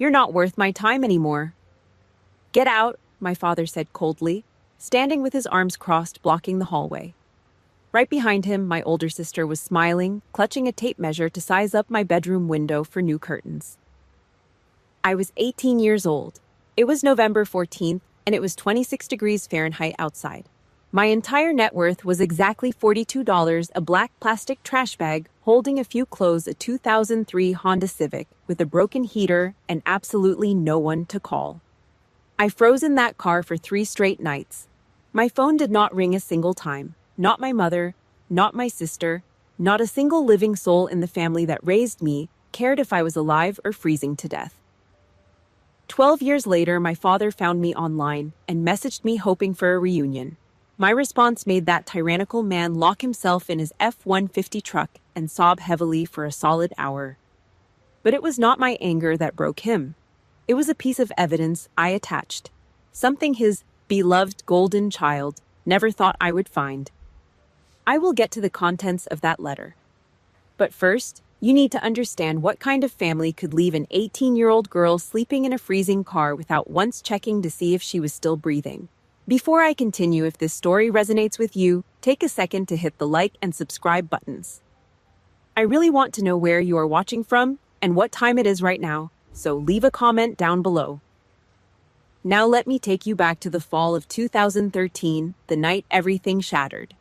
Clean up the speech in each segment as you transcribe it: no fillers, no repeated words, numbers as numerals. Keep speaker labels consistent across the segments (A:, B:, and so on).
A: You're not worth my time anymore." "Get out," my father said coldly, standing with his arms crossed, blocking the hallway. Right behind him, my older sister was smiling, clutching a tape measure to size up my bedroom window for new curtains. I was 18 years old. It was November 14th, and it was 26 degrees Fahrenheit outside. My entire net worth was exactly $42, a black plastic trash bag holding a few clothes, a 2003 Honda Civic with a broken heater and absolutely no one to call. I froze in that car for 3 straight nights. My phone did not ring a single time. Not my mother, not my sister, not a single living soul in the family that raised me cared if I was alive or freezing to death. 12 years later, my father found me online and messaged me hoping for a reunion. My response made that tyrannical man lock himself in his F-150 truck and sob heavily for a solid hour. But it was not my anger that broke him. It was a piece of evidence I attached, something his beloved golden child never thought I would find. I will get to the contents of that letter. But first, you need to understand what kind of family could leave an 18-year-old girl sleeping in a freezing car without once checking to see if she was still breathing. Before I continue, if this story resonates with you, take a second to hit the like and subscribe buttons. I really want to know where you are watching from and what time it is right now, so leave a comment down below. Now let me take you back to the fall of 2013, the night everything shattered.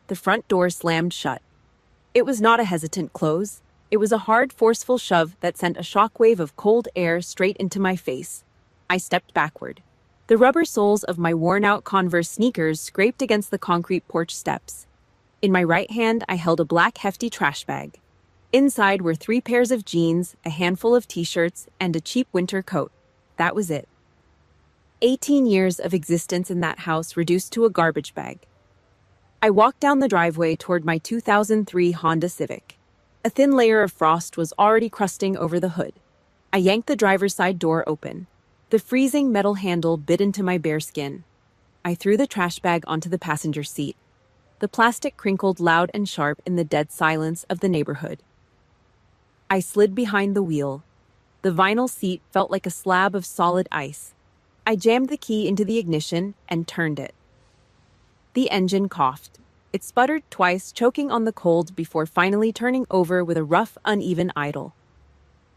A: The front door slammed shut. It was not a hesitant close. It was a hard, forceful shove that sent a shockwave of cold air straight into my face. I stepped backward. The rubber soles of my worn-out Converse sneakers scraped against the concrete porch steps. In my right hand, I held a black, hefty trash bag. Inside were 3 pairs of jeans, a handful of t-shirts, and a cheap winter coat. That was it. 18 years of existence in that house reduced to a garbage bag. I walked down the driveway toward my 2003 Honda Civic. A thin layer of frost was already crusting over the hood. I yanked the driver's side door open. The freezing metal handle bit into my bare skin. I threw the trash bag onto the passenger seat. The plastic crinkled loud and sharp in the dead silence of the neighborhood. I slid behind the wheel. The vinyl seat felt like a slab of solid ice. I jammed the key into the ignition and turned it. The engine coughed. It sputtered twice, choking on the cold before finally turning over with a rough, uneven idle.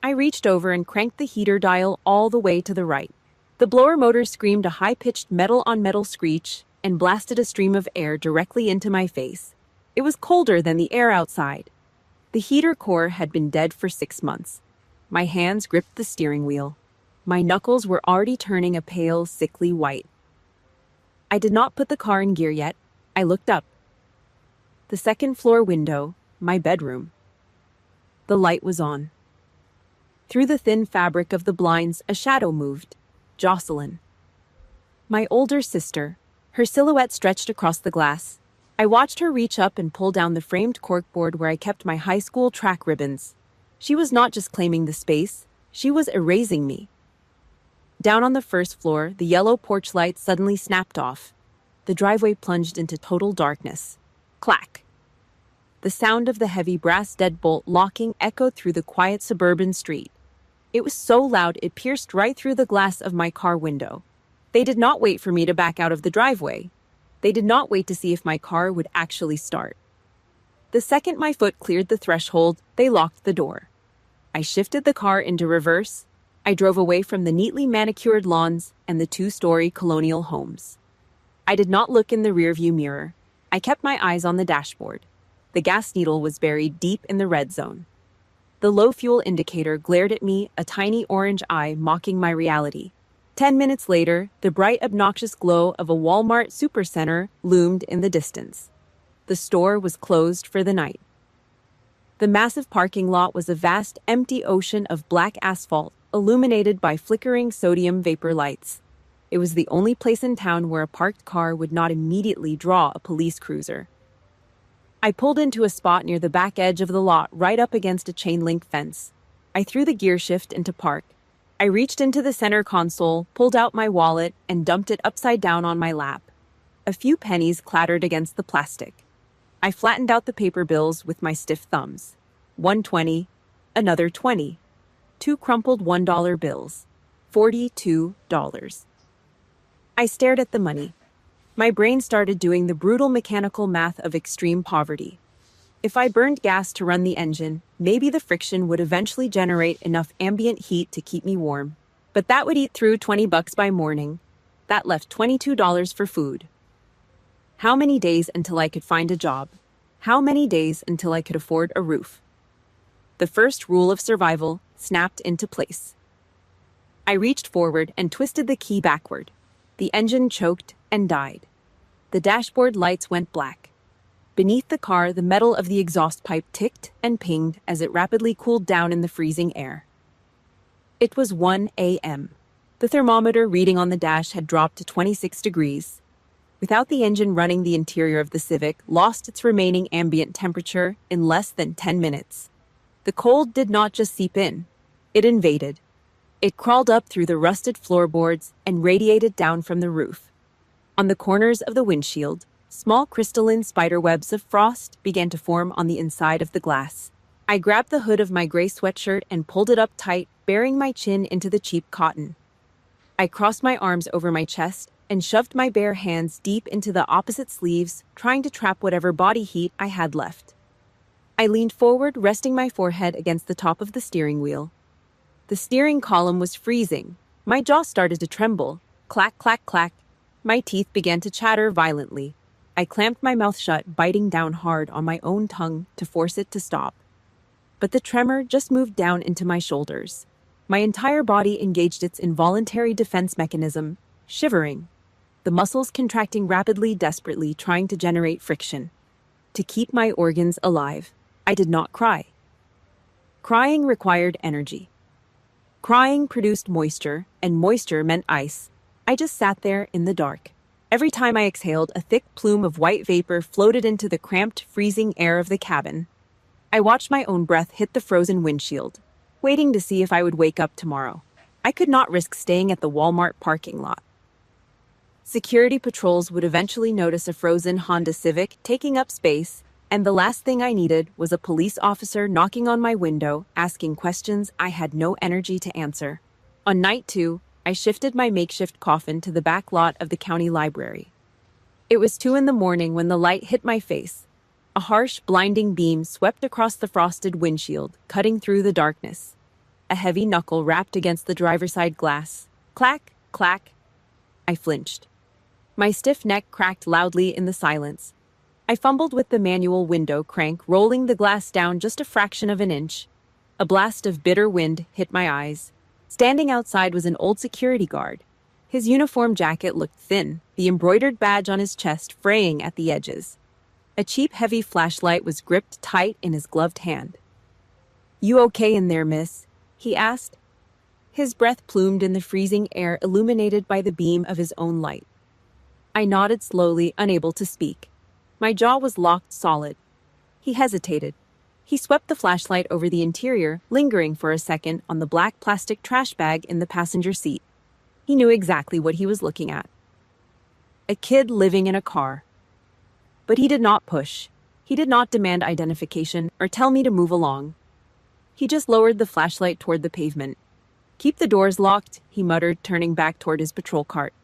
A: I reached over and cranked the heater dial all the way to the right. The blower motor screamed a high-pitched metal-on-metal screech and blasted a stream of air directly into my face. It was colder than the air outside. The heater core had been dead for 6 months. My hands gripped the steering wheel. My knuckles were already turning a pale, sickly white. I did not put the car in gear yet. I looked up. The second-floor window, my bedroom. The light was on. Through the thin fabric of the blinds, a shadow moved. Jocelyn. My older sister. Her silhouette stretched across the glass. I watched her reach up and pull down the framed corkboard where I kept my high school track ribbons. She was not just claiming the space, she was erasing me. Down on the first floor, the yellow porch light suddenly snapped off. The driveway plunged into total darkness. Clack! The sound of the heavy brass deadbolt locking echoed through the quiet suburban street. It was so loud it pierced right through the glass of my car window. They did not wait for me to back out of the driveway. They did not wait to see if my car would actually start. The second my foot cleared the threshold, they locked the door. I shifted the car into reverse. I drove away from the neatly manicured lawns and the 2-story colonial homes. I did not look in the rearview mirror. I kept my eyes on the dashboard. The gas needle was buried deep in the red zone. The low fuel indicator glared at me, a tiny orange eye mocking my reality. 10 minutes later, the bright, obnoxious glow of a Walmart supercenter loomed in the distance. The store was closed for the night. The massive parking lot was a vast, empty ocean of black asphalt, illuminated by flickering sodium vapor lights. It was the only place in town where a parked car would not immediately draw a police cruiser. I pulled into a spot near the back edge of the lot, right up against a chain-link fence. I threw the gear shift into park. I reached into the center console, pulled out my wallet, and dumped it upside down on my lap. A few pennies clattered against the plastic. I flattened out the paper bills with my stiff thumbs. 1 20, another 20. 2 crumpled $1 bills. $42. I stared at the money. My brain started doing the brutal mechanical math of extreme poverty. If I burned gas to run the engine, maybe the friction would eventually generate enough ambient heat to keep me warm. But that would eat through $20 by morning. That left $22 for food. How many days until I could find a job? How many days until I could afford a roof? The first rule of survival snapped into place. I reached forward and twisted the key backward. The engine choked and died. The dashboard lights went black. Beneath the car, the metal of the exhaust pipe ticked and pinged as it rapidly cooled down in the freezing air. It was 1 a.m. The thermometer reading on the dash had dropped to 26 degrees. Without the engine running, the interior of the Civic lost its remaining ambient temperature in less than 10 minutes. The cold did not just seep in, it invaded. It crawled up through the rusted floorboards and radiated down from the roof. On the corners of the windshield, small crystalline spiderwebs of frost began to form on the inside of the glass. I grabbed the hood of my gray sweatshirt and pulled it up tight, burying my chin into the cheap cotton. I crossed my arms over my chest and shoved my bare hands deep into the opposite sleeves, trying to trap whatever body heat I had left. I leaned forward, resting my forehead against the top of the steering wheel. The steering column was freezing. My jaw started to tremble. Clack, clack, clack. My teeth began to chatter violently. I clamped my mouth shut, biting down hard on my own tongue to force it to stop. But the tremor just moved down into my shoulders. My entire body engaged its involuntary defense mechanism, shivering. The muscles contracting rapidly, desperately, trying to generate friction. To keep my organs alive, I did not cry. Crying required energy. Crying produced moisture, and moisture meant ice. I just sat there in the dark. Every time I exhaled, a thick plume of white vapor floated into the cramped, freezing air of the cabin. I watched my own breath hit the frozen windshield, waiting to see if I would wake up tomorrow. I could not risk staying at the Walmart parking lot. Security patrols would eventually notice a frozen Honda Civic taking up space, and the last thing I needed was a police officer knocking on my window, asking questions I had no energy to answer. On night 2, I shifted my makeshift coffin to the back lot of the county library. It was 2 in the morning when the light hit my face. A harsh, blinding beam swept across the frosted windshield, cutting through the darkness. A heavy knuckle rapped against the driver's side glass. Clack, clack. I flinched. My stiff neck cracked loudly in the silence. I fumbled with the manual window crank, rolling the glass down just a fraction of an inch. A blast of bitter wind hit my eyes. Standing outside was an old security guard. His uniform jacket looked thin, the embroidered badge on his chest fraying at the edges. A cheap, heavy flashlight was gripped tight in his gloved hand. "You okay in there, miss?" he asked. His breath plumed in the freezing air, illuminated by the beam of his own light. I nodded slowly, unable to speak. My jaw was locked solid. He hesitated. He swept the flashlight over the interior, lingering for a second on the black plastic trash bag in the passenger seat. He knew exactly what he was looking at. A kid living in a car. But he did not push. He did not demand identification or tell me to move along. He just lowered the flashlight toward the pavement. "Keep the doors locked," he muttered, turning back toward his patrol cart.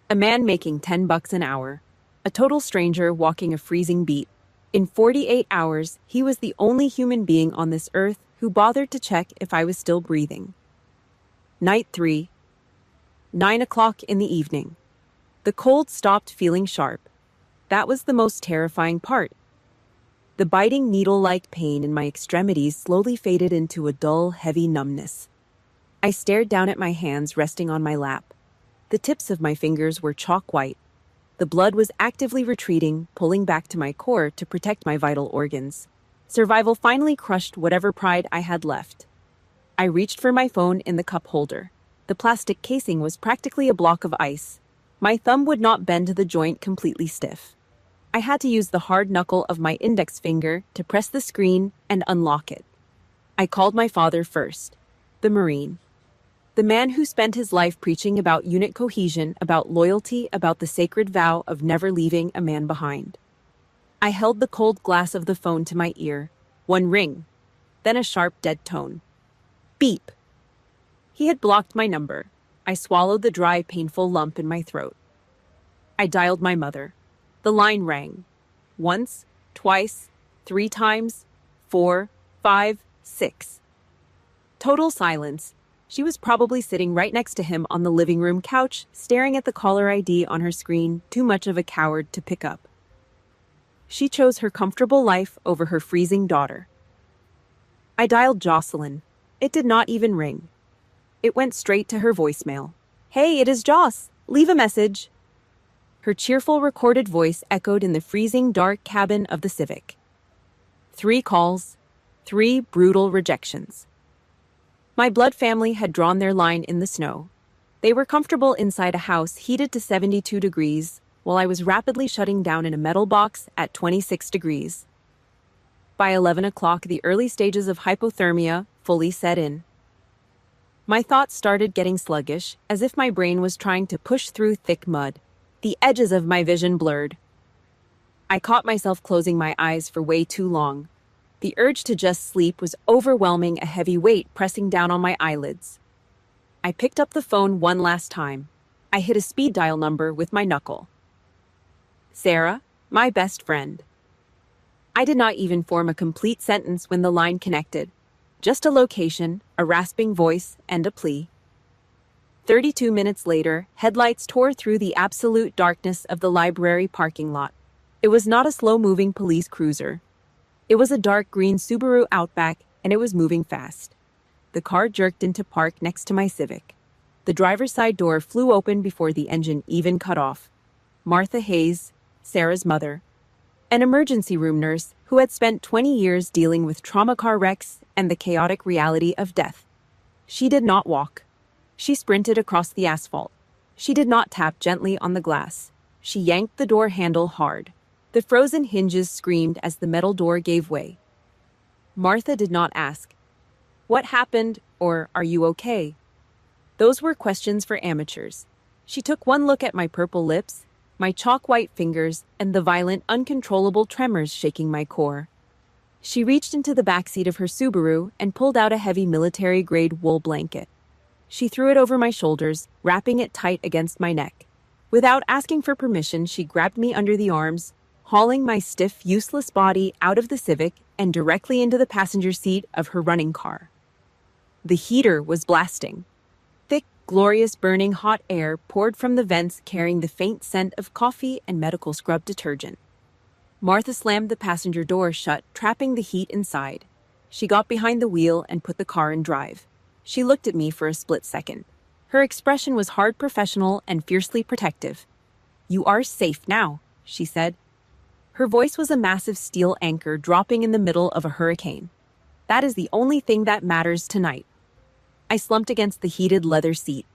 A: A man making $10 an hour. A total stranger walking a freezing beat. In 48 hours, he was the only human being on this earth who bothered to check if I was still breathing. Night 3. 9 o'clock in the evening. The cold stopped feeling sharp. That was the most terrifying part. The biting needle-like pain in my extremities slowly faded into a dull, heavy numbness. I stared down at my hands resting on my lap. The tips of my fingers were chalk white. The blood was actively retreating, pulling back to my core to protect my vital organs. Survival finally crushed whatever pride I had left. I reached for my phone in the cup holder. The plastic casing was practically a block of ice. My thumb would not bend the joint completely stiff. I had to use the hard knuckle of my index finger to press the screen and unlock it. I called my father first, the Marine. The man who spent his life preaching about unit cohesion, about loyalty, about the sacred vow of never leaving a man behind. I held the cold glass of the phone to my ear. One ring, then a sharp, dead tone. Beep. He had blocked my number. I swallowed the dry, painful lump in my throat. I dialed my mother. The line rang. Once, twice, 3 times, 4, 5, 6. Total silence. She was probably sitting right next to him on the living room couch, staring at the caller ID on her screen, too much of a coward to pick up. She chose her comfortable life over her freezing daughter. I dialed Jocelyn. It did not even ring. It went straight to her voicemail. "Hey, it is Joss. Leave a message." Her cheerful recorded voice echoed in the freezing dark cabin of the Civic. 3 calls, 3 brutal rejections. My blood family had drawn their line in the snow. They were comfortable inside a house heated to 72 degrees, while I was rapidly shutting down in a metal box at 26 degrees. By 11 o'clock, the early stages of hypothermia fully set in. My thoughts started getting sluggish, as if my brain was trying to push through thick mud. The edges of my vision blurred. I caught myself closing my eyes for way too long. The urge to just sleep was overwhelming, a heavy weight pressing down on my eyelids. I picked up the phone one last time. I hit a speed dial number with my knuckle. Sarah, my best friend. I did not even form a complete sentence when the line connected. Just a location, a rasping voice, and a plea. 32 minutes later, headlights tore through the absolute darkness of the library parking lot. It was not a slow-moving police cruiser. It was a dark green Subaru Outback, and it was moving fast. The car jerked into park next to my Civic. The driver's side door flew open before the engine even cut off. Martha Hayes, Sarah's mother, an emergency room nurse who had spent 20 years dealing with trauma car wrecks and the chaotic reality of death. She did not walk. She sprinted across the asphalt. She did not tap gently on the glass. She yanked the door handle hard. The frozen hinges screamed as the metal door gave way. Martha did not ask, "What happened?" or "Are you okay?" Those were questions for amateurs. She took one look at my purple lips, my chalk-white fingers, and the violent, uncontrollable tremors shaking my core. She reached into the backseat of her Subaru and pulled out a heavy military-grade wool blanket. She threw it over my shoulders, wrapping it tight against my neck. Without asking for permission, she grabbed me under the arms, hauling my stiff, useless body out of the Civic and directly into the passenger seat of her running car. The heater was blasting. Thick, glorious, burning hot air poured from the vents, carrying the faint scent of coffee and medical scrub detergent. Martha slammed the passenger door shut, trapping the heat inside. She got behind the wheel and put the car in drive. She looked at me for a split second. Her expression was hard, professional, and fiercely protective. "You are safe now," she said. Her voice was a massive steel anchor dropping in the middle of a hurricane. "That is the only thing that matters tonight." I slumped against the heated leather seat.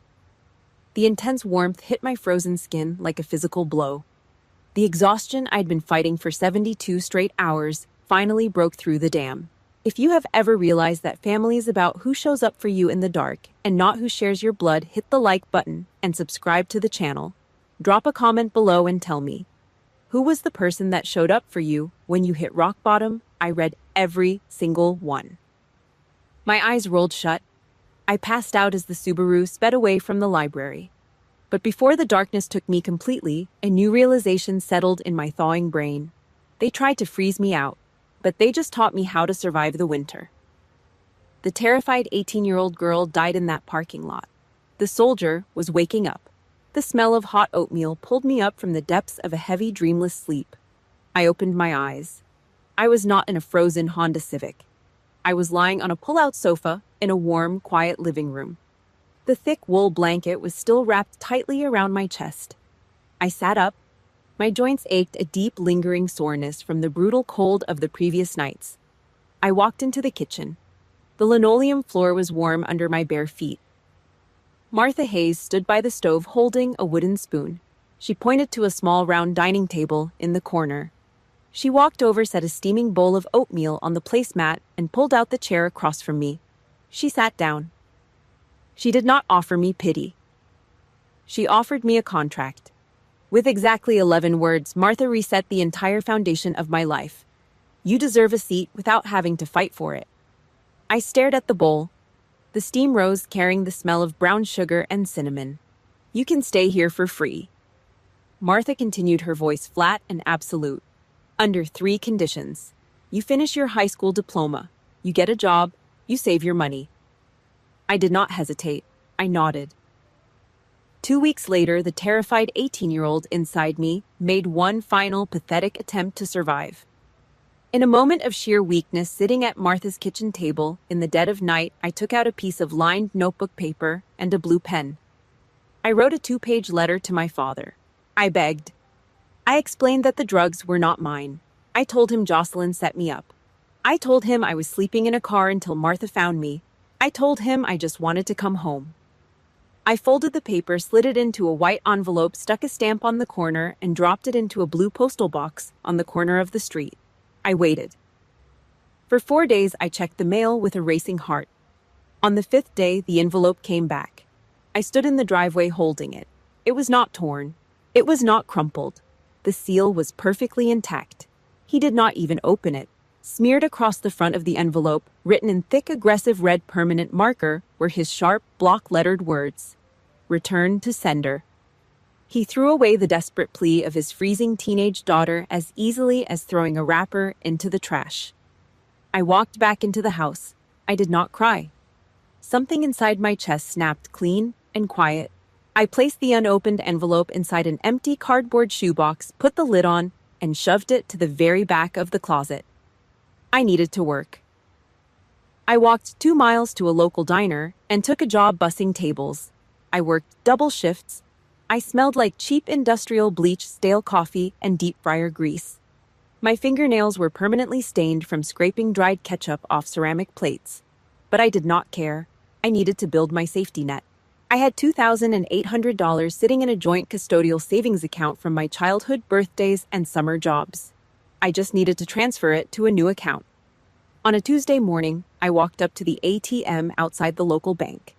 A: The intense warmth hit my frozen skin like a physical blow. The exhaustion I'd been fighting for 72 straight hours finally broke through the dam. If you have ever realized that family is about who shows up for you in the dark and not who shares your blood, hit the like button and subscribe to the channel. Drop a comment below and tell me, who was the person that showed up for you when you hit rock bottom? I read every single one. My eyes rolled shut. I passed out as the Subaru sped away from the library. But before the darkness took me completely, a new realization settled in my thawing brain. They tried to freeze me out, but they just taught me how to survive the winter. The terrified 18-year-old girl died in that parking lot. The soldier was waking up. The smell of hot oatmeal pulled me up from the depths of a heavy, dreamless sleep. I opened my eyes. I was not in a frozen Honda Civic. I was lying on a pull-out sofa in a warm, quiet living room. The thick wool blanket was still wrapped tightly around my chest. I sat up. My joints ached, a deep, lingering soreness from the brutal cold of the previous nights. I walked into the kitchen. The linoleum floor was warm under my bare feet. Martha Hayes stood by the stove holding a wooden spoon. She pointed to a small round dining table in the corner. She walked over, set a steaming bowl of oatmeal on the placemat, and pulled out the chair across from me. She sat down. She did not offer me pity. She offered me a contract. With exactly 11 words, Martha reset the entire foundation of my life. "You deserve a seat without having to fight for it." I stared at the bowl. The steam rose, carrying the smell of brown sugar and cinnamon. "You can stay here for free." Martha continued, her voice flat and absolute. "Under 3 conditions. You finish your high school diploma, you get a job, you save your money." I did not hesitate. I nodded. 2 weeks later, the terrified 18-year-old inside me made one final pathetic attempt to survive. In a moment of sheer weakness, sitting at Martha's kitchen table in the dead of night, I took out a piece of lined notebook paper and a blue pen. I wrote a 2-page letter to my father. I begged. I explained that the drugs were not mine. I told him Jocelyn set me up. I told him I was sleeping in a car until Martha found me. I told him I just wanted to come home. I folded the paper, slid it into a white envelope, stuck a stamp on the corner, and dropped it into a blue postal box on the corner of the street. I waited. For 4 days, I checked the mail with a racing heart. On the 5th day, the envelope came back. I stood in the driveway holding it. It was not torn. It was not crumpled. The seal was perfectly intact. He did not even open it. Smeared across the front of the envelope, written in thick, aggressive red permanent marker, were his sharp, block-lettered words: "Return to sender." He threw away the desperate plea of his freezing teenage daughter as easily as throwing a wrapper into the trash. I walked back into the house. I did not cry. Something inside my chest snapped clean and quiet. I placed the unopened envelope inside an empty cardboard shoebox, put the lid on, and shoved it to the very back of the closet. I needed to work. I walked 2 miles to a local diner and took a job bussing tables. I worked double shifts. I smelled like cheap industrial bleach, stale coffee, and deep fryer grease. My fingernails were permanently stained from scraping dried ketchup off ceramic plates. But I did not care. I needed to build my safety net. I had $2,800 sitting in a joint custodial savings account from my childhood, birthdays, and summer jobs. I just needed to transfer it to a new account. On a Tuesday morning, I walked up to the ATM outside the local bank.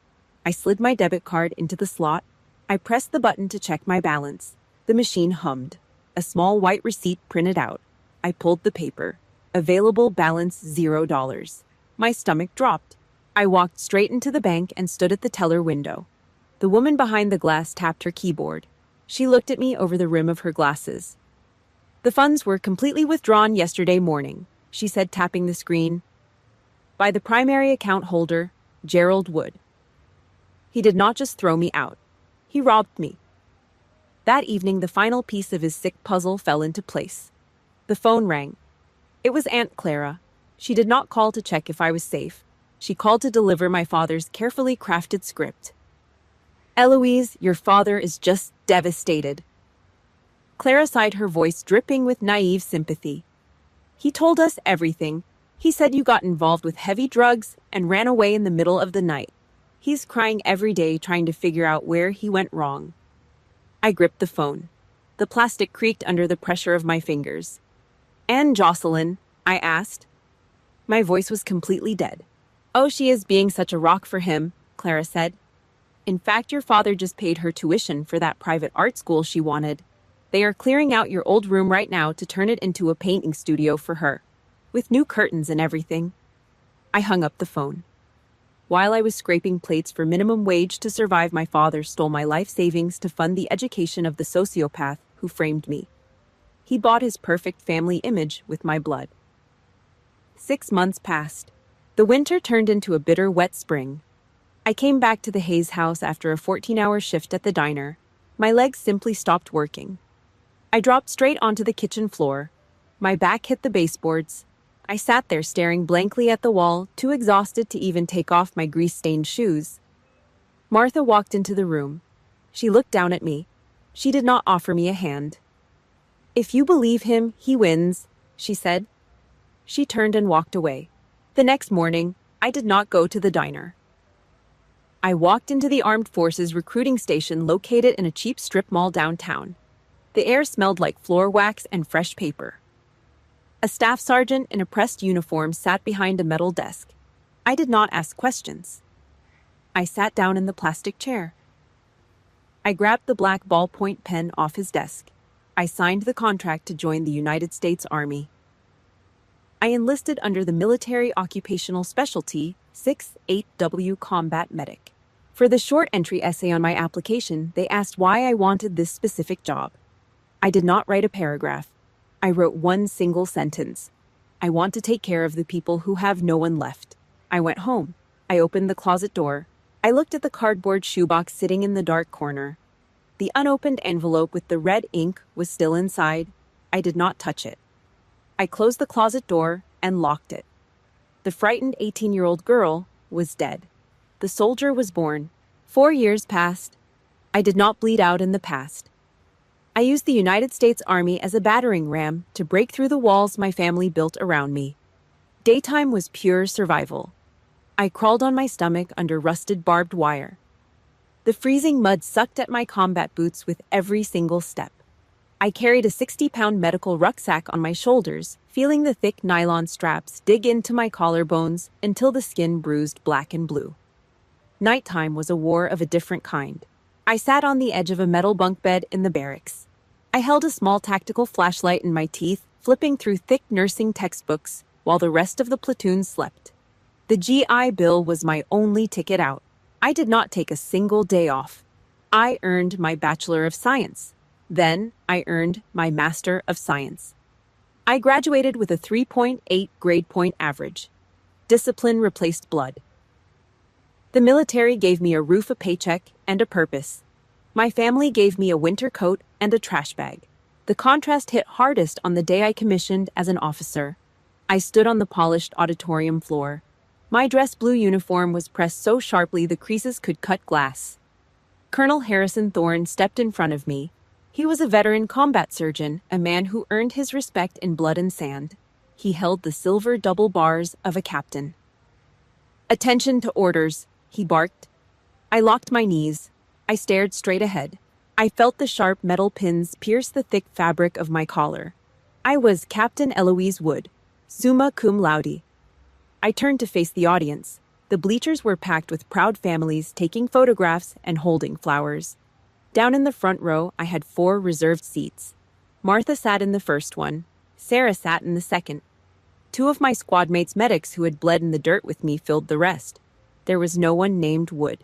A: I slid my debit card into the slot. I pressed the button to check my balance. The machine hummed. A small white receipt printed out. I pulled the paper. Available balance $0. My stomach dropped. I walked straight into the bank and stood at the teller window. The woman behind the glass tapped her keyboard. She looked at me over the rim of her glasses. "The funds were completely withdrawn yesterday morning," she said, tapping the screen. "By the primary account holder, Gerald Wood." He did not just throw me out. He robbed me. That evening, the final piece of his sick puzzle fell into place. The phone rang. It was Aunt Clara. She did not call to check if I was safe. She called to deliver my father's carefully crafted script. "Eloise, your father is just devastated." Clara sighed, her voice dripping with naive sympathy. "He told us everything. He said you got involved with heavy drugs and ran away in the middle of the night. He's crying every day trying to figure out where he went wrong." I gripped the phone. The plastic creaked under the pressure of my fingers. "And Jocelyn?" I asked. My voice was completely dead. "Oh, she is being such a rock for him," Clara said. "In fact, your father just paid her tuition for that private art school she wanted. They are clearing out your old room right now to turn it into a painting studio for her, with new curtains and everything." I hung up the phone. While I was scraping plates for minimum wage to survive, my father stole my life savings to fund the education of the sociopath who framed me. He bought his perfect family image with my blood. 6 months passed. The winter turned into a bitter, wet spring. I came back to the Hayes house after a 14-hour shift at the diner. My legs simply stopped working. I dropped straight onto the kitchen floor. My back hit the baseboards. I sat there staring blankly at the wall, too exhausted to even take off my grease-stained shoes. Martha walked into the room. She looked down at me. She did not offer me a hand. "If you believe him, he wins," she said. She turned and walked away. The next morning, I did not go to the diner. I walked into the Armed Forces recruiting station located in a cheap strip mall downtown. The air smelled like floor wax and fresh paper. A staff sergeant in a pressed uniform sat behind a metal desk. I did not ask questions. I sat down in the plastic chair. I grabbed the black ballpoint pen off his desk. I signed the contract to join the United States Army. I enlisted under the Military Occupational Specialty, 6-8W Combat Medic. For the short entry essay on my application, they asked why I wanted this specific job. I did not write a paragraph. I wrote one single sentence. I want to take care of the people who have no one left. I went home. I opened the closet door. I looked at the cardboard shoebox sitting in the dark corner. The unopened envelope with the red ink was still inside. I did not touch it. I closed the closet door and locked it. The frightened 18-year-old girl was dead. The soldier was born. 4 years passed. I did not bleed out in the past. I used the United States Army as a battering ram to break through the walls my family built around me. Daytime was pure survival. I crawled on my stomach under rusted barbed wire. The freezing mud sucked at my combat boots with every single step. I carried a 60-pound medical rucksack on my shoulders, feeling the thick nylon straps dig into my collarbones until the skin bruised black and blue. Nighttime was a war of a different kind. I sat on the edge of a metal bunk bed in the barracks. I held a small tactical flashlight in my teeth, flipping through thick nursing textbooks while the rest of the platoon slept. The GI Bill was my only ticket out. I did not take a single day off. I earned my Bachelor of Science. Then I earned my Master of Science. I graduated with a 3.8 grade point average. Discipline replaced blood. The military gave me a roof, a paycheck, and a purpose. My family gave me a winter coat and a trash bag. The contrast hit hardest on the day I commissioned as an officer. I stood on the polished auditorium floor. My dress blue uniform was pressed so sharply the creases could cut glass. Colonel Harrison Thorne stepped in front of me. He was a veteran combat surgeon, a man who earned his respect in blood and sand. He held the silver double bars of a captain. "Attention to orders," he barked. I locked my knees. I stared straight ahead. I felt the sharp metal pins pierce the thick fabric of my collar. I was Captain Eloise Wood, summa cum laude. I turned to face the audience. The bleachers were packed with proud families taking photographs and holding flowers. Down in the front row, I had 4 reserved seats. Martha sat in the first one. Sarah sat in the second. 2 of my squad mates' medics who had bled in the dirt with me filled the rest. There was no one named Wood.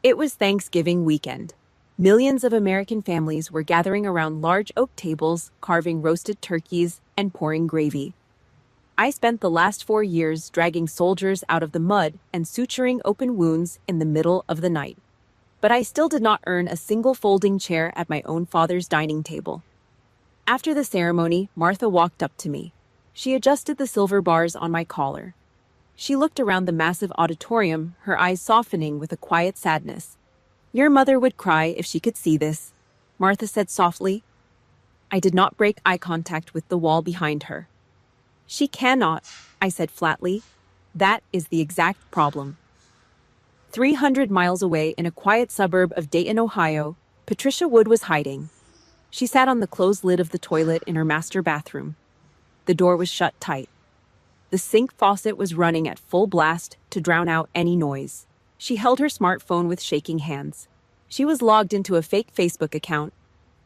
A: It was Thanksgiving weekend. Millions of American families were gathering around large oak tables, carving roasted turkeys, and pouring gravy. I spent the last 4 years dragging soldiers out of the mud and suturing open wounds in the middle of the night. But I still did not earn a single folding chair at my own father's dining table. After the ceremony, Martha walked up to me. She adjusted the silver bars on my collar. She looked around the massive auditorium, her eyes softening with a quiet sadness. "Your mother would cry if she could see this," Martha said softly. I did not break eye contact with the wall behind her. "She cannot," I said flatly. "That is the exact problem." 300 miles away in a quiet suburb of Dayton, Ohio, Patricia Wood was hiding. She sat on the closed lid of the toilet in her master bathroom. The door was shut tight. The sink faucet was running at full blast to drown out any noise. She held her smartphone with shaking hands. She was logged into a fake Facebook account.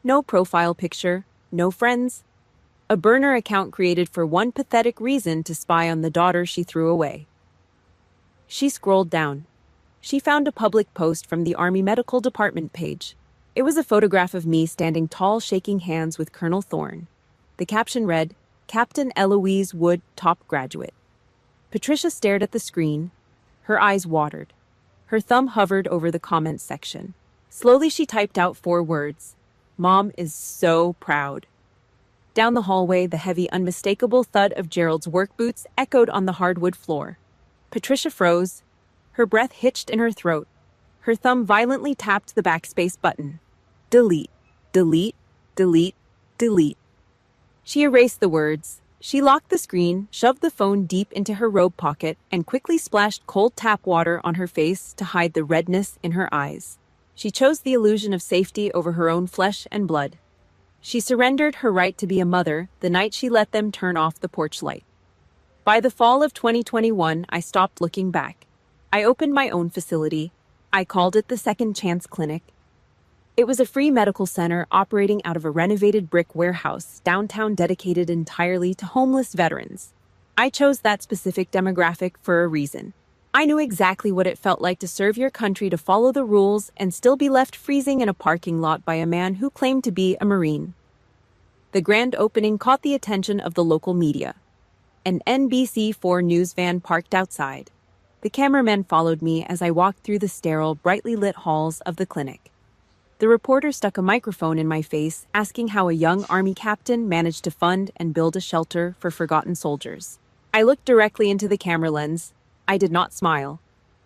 A: No profile picture, no friends. A burner account created for one pathetic reason: to spy on the daughter she threw away. She scrolled down. She found a public post from the Army Medical Department page. It was a photograph of me standing tall, shaking hands with Colonel Thorne. The caption read, "Captain Eloise Wood, top graduate." Patricia stared at the screen. Her eyes watered. Her thumb hovered over the comments section. Slowly she typed out 4 words. "Mom is so proud." Down the hallway, the heavy, unmistakable thud of Gerald's work boots echoed on the hardwood floor. Patricia froze. Her breath hitched in her throat. Her thumb violently tapped the backspace button. Delete, delete, delete, delete. She erased the words. She locked the screen, shoved the phone deep into her robe pocket, and quickly splashed cold tap water on her face to hide the redness in her eyes. She chose the illusion of safety over her own flesh and blood. She surrendered her right to be a mother the night she let them turn off the porch light. By the fall of 2021, I stopped looking back. I opened my own facility. I called it the Second Chance Clinic. It was a free medical center operating out of a renovated brick warehouse downtown dedicated entirely to homeless veterans. I chose that specific demographic for a reason. I knew exactly what it felt like to serve your country, to follow the rules, and still be left freezing in a parking lot by a man who claimed to be a Marine. The grand opening caught the attention of the local media. An NBC4 news van parked outside. The cameraman followed me as I walked through the sterile, brightly lit halls of the clinic. The reporter stuck a microphone in my face, asking how a young Army captain managed to fund and build a shelter for forgotten soldiers. I looked directly into the camera lens. I did not smile.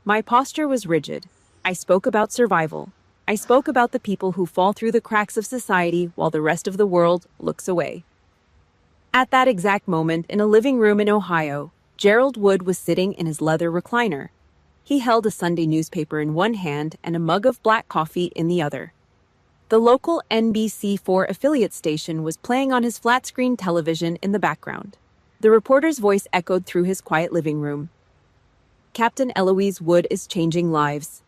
A: My posture was rigid. I spoke about survival. I spoke about the people who fall through the cracks of society while the rest of the world looks away. At that exact moment, in a living room in Ohio, Gerald Wood was sitting in his leather recliner. He held a Sunday newspaper in one hand and a mug of black coffee in the other. The local NBC4 affiliate station was playing on his flat-screen television in the background. The reporter's voice echoed through his quiet living room. Captain Eloise Wood is changing lives.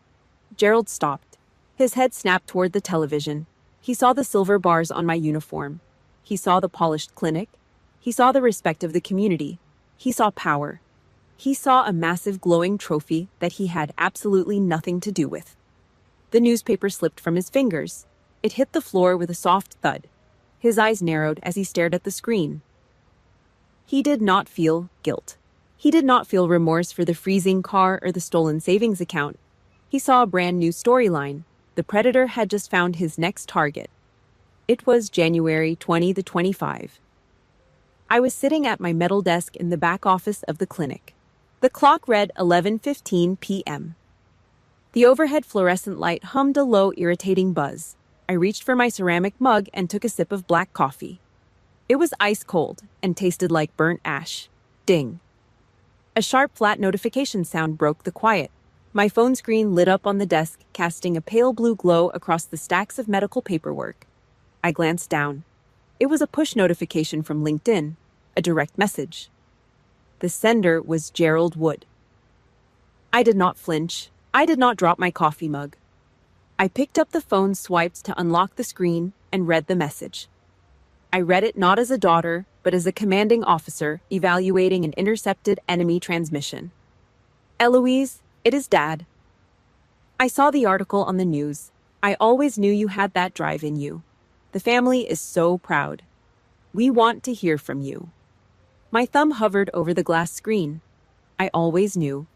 A: Gerald stopped. His head snapped toward the television. He saw the silver bars on my uniform. He saw the polished clinic. He saw the respect of the community. He saw power. He saw a massive glowing trophy that he had absolutely nothing to do with. The newspaper slipped from his fingers. It hit the floor with a soft thud. His eyes narrowed as he stared at the screen. He did not feel guilt. He did not feel remorse for the freezing car or the stolen savings account. He saw a brand new storyline. The predator had just found his next target. It was January 2025. I was sitting at my metal desk in the back office of the clinic. The clock read 11:15 p.m. The overhead fluorescent light hummed a low, irritating buzz. I reached for my ceramic mug and took a sip of black coffee. It was ice cold and tasted like burnt ash. Ding. A sharp, flat notification sound broke the quiet. My phone screen lit up on the desk, casting a pale blue glow across the stacks of medical paperwork. I glanced down. It was a push notification from LinkedIn, a direct message. The sender was Gerald Wood. I did not flinch. I did not drop my coffee mug. I picked up the phone, swiped to unlock the screen, and read the message. I read it not as a daughter, but as a commanding officer evaluating an intercepted enemy transmission. Eloise, it is Dad. I saw the article on the news. I always knew you had that drive in you. The family is so proud. We want to hear from you. My thumb hovered over the glass screen. I always knew.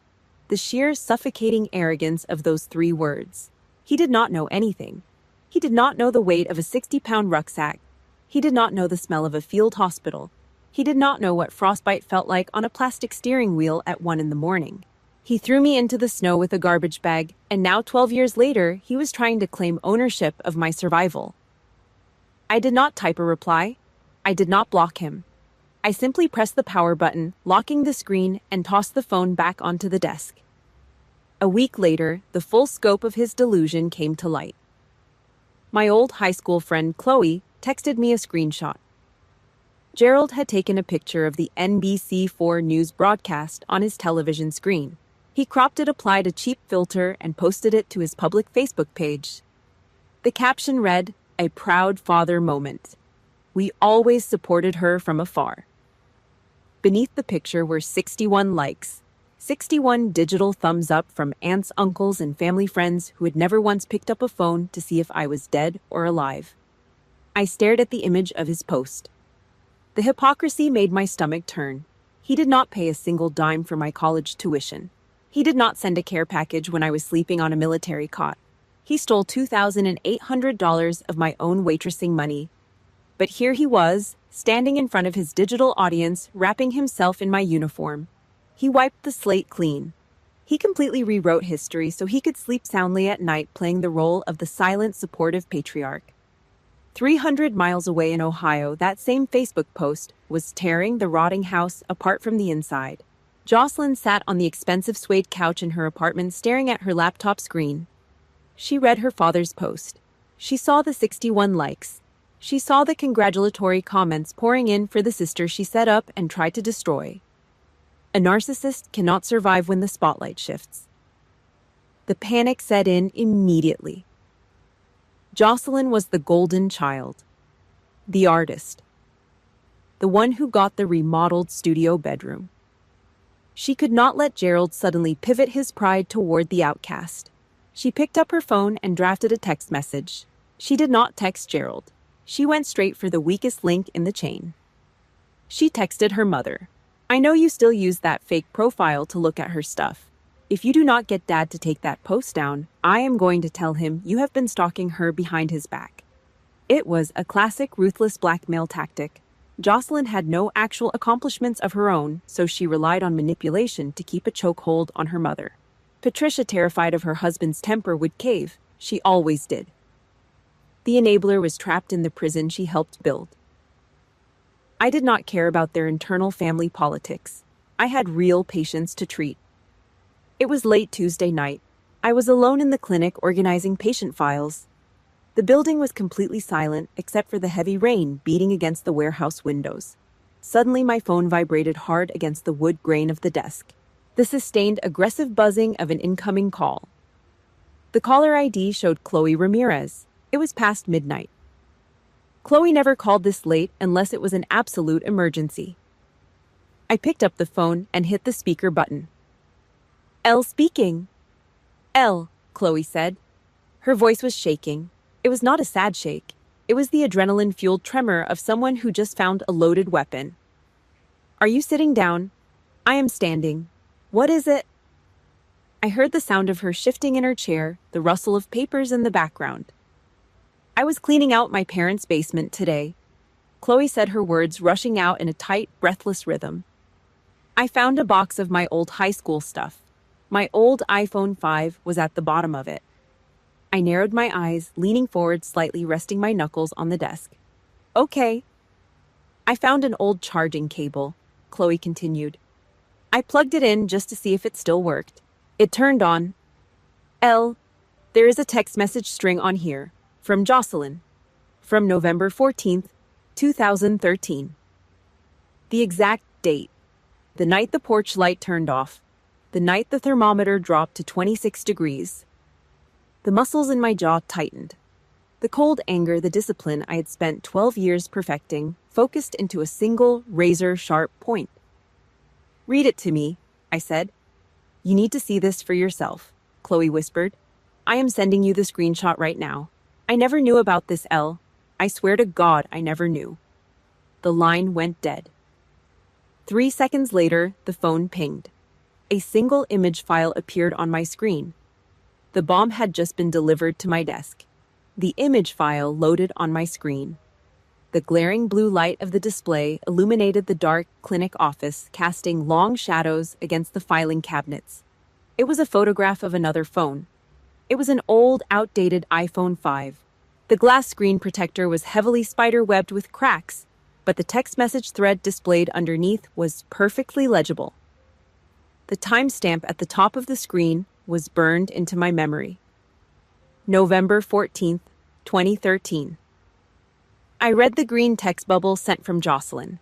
A: The sheer suffocating arrogance of those 3 words. He did not know anything. He did not know the weight of a 60-pound rucksack. He did not know the smell of a field hospital. He did not know what frostbite felt like on a plastic steering wheel at 1 a.m. He threw me into the snow with a garbage bag, and now 12 years later, he was trying to claim ownership of my survival. I did not type a reply. I did not block him. I simply pressed the power button, locking the screen, and tossed the phone back onto the desk. A week later, the full scope of his delusion came to light. My old high school friend Chloe texted me a screenshot. Gerald had taken a picture of the NBC4 news broadcast on his television screen. He cropped it, applied a cheap filter, and posted it to his public Facebook page. The caption read, "A proud father moment. We always supported her from afar." Beneath the picture were 61 likes, 61 digital thumbs up from aunts, uncles, and family friends who had never once picked up a phone to see if I was dead or alive. I stared at the image of his post. The hypocrisy made my stomach turn. He did not pay a single dime for my college tuition. He did not send a care package when I was sleeping on a military cot. He stole $2,800 of my own waitressing money. But here he was, standing in front of his digital audience, wrapping himself in my uniform. He wiped the slate clean. He completely rewrote history so he could sleep soundly at night, playing the role of the silent, supportive patriarch. 300 miles away in Ohio, that same Facebook post was tearing the rotting house apart from the inside. Jocelyn sat on the expensive suede couch in her apartment, staring at her laptop screen. She read her father's post. She saw the 61 likes. She saw the congratulatory comments pouring in for the sister she set up and tried to destroy. A narcissist cannot survive when the spotlight shifts. The panic set in immediately. Jocelyn was the golden child, the artist, the one who got the remodeled studio bedroom. She could not let Gerald suddenly pivot his pride toward the outcast. She picked up her phone and drafted a text message. She did not text Gerald. She went straight for the weakest link in the chain. She texted her mother. I know you still use that fake profile to look at her stuff. If you do not get Dad to take that post down, I am going to tell him you have been stalking her behind his back. It was a classic ruthless blackmail tactic. Jocelyn had no actual accomplishments of her own, so she relied on manipulation to keep a chokehold on her mother. Patricia, terrified of her husband's temper, would cave. She always did. The enabler was trapped in the prison she helped build. I did not care about their internal family politics. I had real patients to treat. It was late Tuesday night. I was alone in the clinic organizing patient files. The building was completely silent except for the heavy rain beating against the warehouse windows. Suddenly, my phone vibrated hard against the wood grain of the desk. The sustained, aggressive buzzing of an incoming call. The caller ID showed Chloe Ramirez. It was past midnight. Chloe never called this late unless it was an absolute emergency. I picked up the phone and hit the speaker button. Elle speaking. Elle, Chloe said. Her voice was shaking. It was not a sad shake. It was the adrenaline-fueled tremor of someone who just found a loaded weapon. Are you sitting down? I am standing. What is it? I heard the sound of her shifting in her chair, the rustle of papers in the background. I was cleaning out my parents' basement today. Chloe said, her words rushing out in a tight, breathless rhythm. I found a box of my old high school stuff. My old iPhone 5 was at the bottom of it. I narrowed my eyes, leaning forward slightly, resting my knuckles on the desk. Okay. I found an old charging cable, Chloe continued. I plugged it in just to see if it still worked. It turned on. Elle, there is a text message string on here, from Jocelyn, from November 14th, 2013. The exact date. The night the porch light turned off. The night the thermometer dropped to 26 degrees. The muscles in my jaw tightened. The cold anger, the discipline I had spent 12 years perfecting, focused into a single, razor-sharp point. Read it to me, I said. You need to see this for yourself, Chloe whispered. I am sending you the screenshot right now. I never knew about this, Elle. I swear to God I never knew. The line went dead. 3 seconds later, the phone pinged. A single image file appeared on my screen. The bomb had just been delivered to my desk. The image file loaded on my screen. The glaring blue light of the display illuminated the dark clinic office, casting long shadows against the filing cabinets. It was a photograph of another phone. It was an old, outdated iPhone 5. The glass screen protector was heavily spider-webbed with cracks, but the text message thread displayed underneath was perfectly legible. The timestamp at the top of the screen was burned into my memory. November 14th, 2013. I read the green text bubble sent from Jocelyn.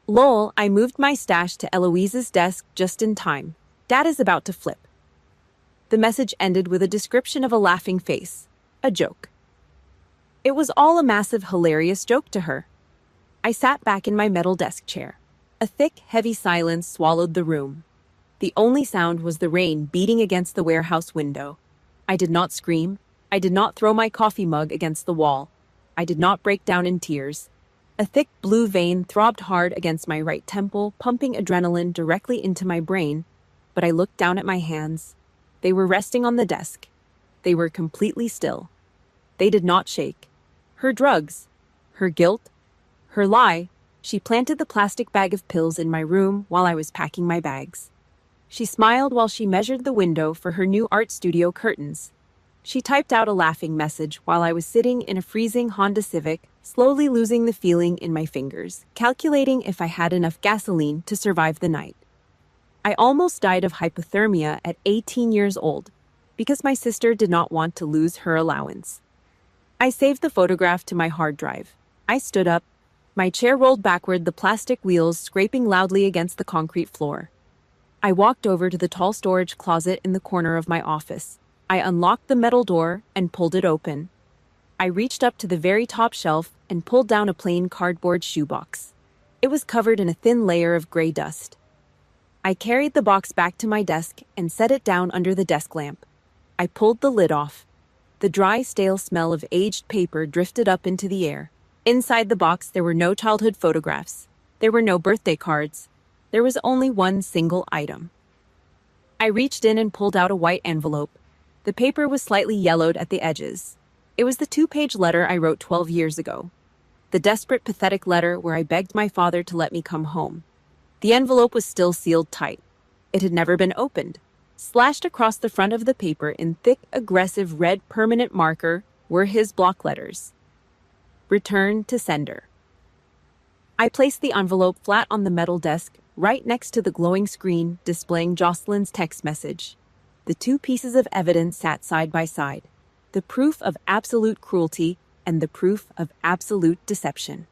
A: Lol, I moved my stash to Eloise's desk just in time. Dad is about to flip. The message ended with a description of a laughing face, a joke. It was all a massive, hilarious joke to her. I sat back in my metal desk chair. A thick, heavy silence swallowed the room. The only sound was the rain beating against the warehouse window. I did not scream. I did not throw my coffee mug against the wall. I did not break down in tears. A thick blue vein throbbed hard against my right temple, pumping adrenaline directly into my brain, but I looked down at my hands. They were resting on the desk. They were completely still. They did not shake. Her drugs, her guilt, her lie. She planted the plastic bag of pills in my room while I was packing my bags. She smiled while she measured the window for her new art studio curtains. She typed out a laughing message while I was sitting in a freezing Honda Civic, slowly losing the feeling in my fingers, calculating if I had enough gasoline to survive the night. I almost died of hypothermia at 18 years old because my sister did not want to lose her allowance. I saved the photograph to my hard drive. I stood up. My chair rolled backward, the plastic wheels scraping loudly against the concrete floor. I walked over to the tall storage closet in the corner of my office. I unlocked the metal door and pulled it open. I reached up to the very top shelf and pulled down a plain cardboard shoebox. It was covered in a thin layer of gray dust. I carried the box back to my desk and set it down under the desk lamp. I pulled the lid off. The dry, stale smell of aged paper drifted up into the air. Inside the box, there were no childhood photographs. There were no birthday cards. There was only one single item. I reached in and pulled out a white envelope. The paper was slightly yellowed at the edges. It was the 2-page letter I wrote 12 years ago. The desperate, pathetic letter where I begged my father to let me come home. The envelope was still sealed tight. It had never been opened. Slashed across the front of the paper in thick, aggressive red permanent marker were his block letters. Return to sender. I placed the envelope flat on the metal desk, right next to the glowing screen displaying Jocelyn's text message. The two pieces of evidence sat side by side, the proof of absolute cruelty and the proof of absolute deception.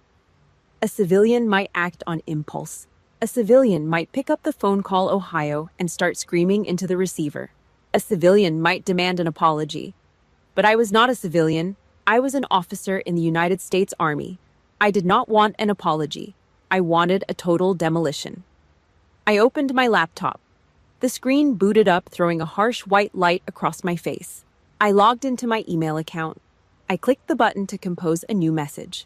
A: A civilian might act on impulse. A civilian might pick up the phone, call Ohio, and start screaming into the receiver. A civilian might demand an apology. But I was not a civilian. I was an officer in the United States Army. I did not want an apology. I wanted a total demolition. I opened my laptop. The screen booted up, throwing a harsh white light across my face. I logged into my email account. I clicked the button to compose a new message.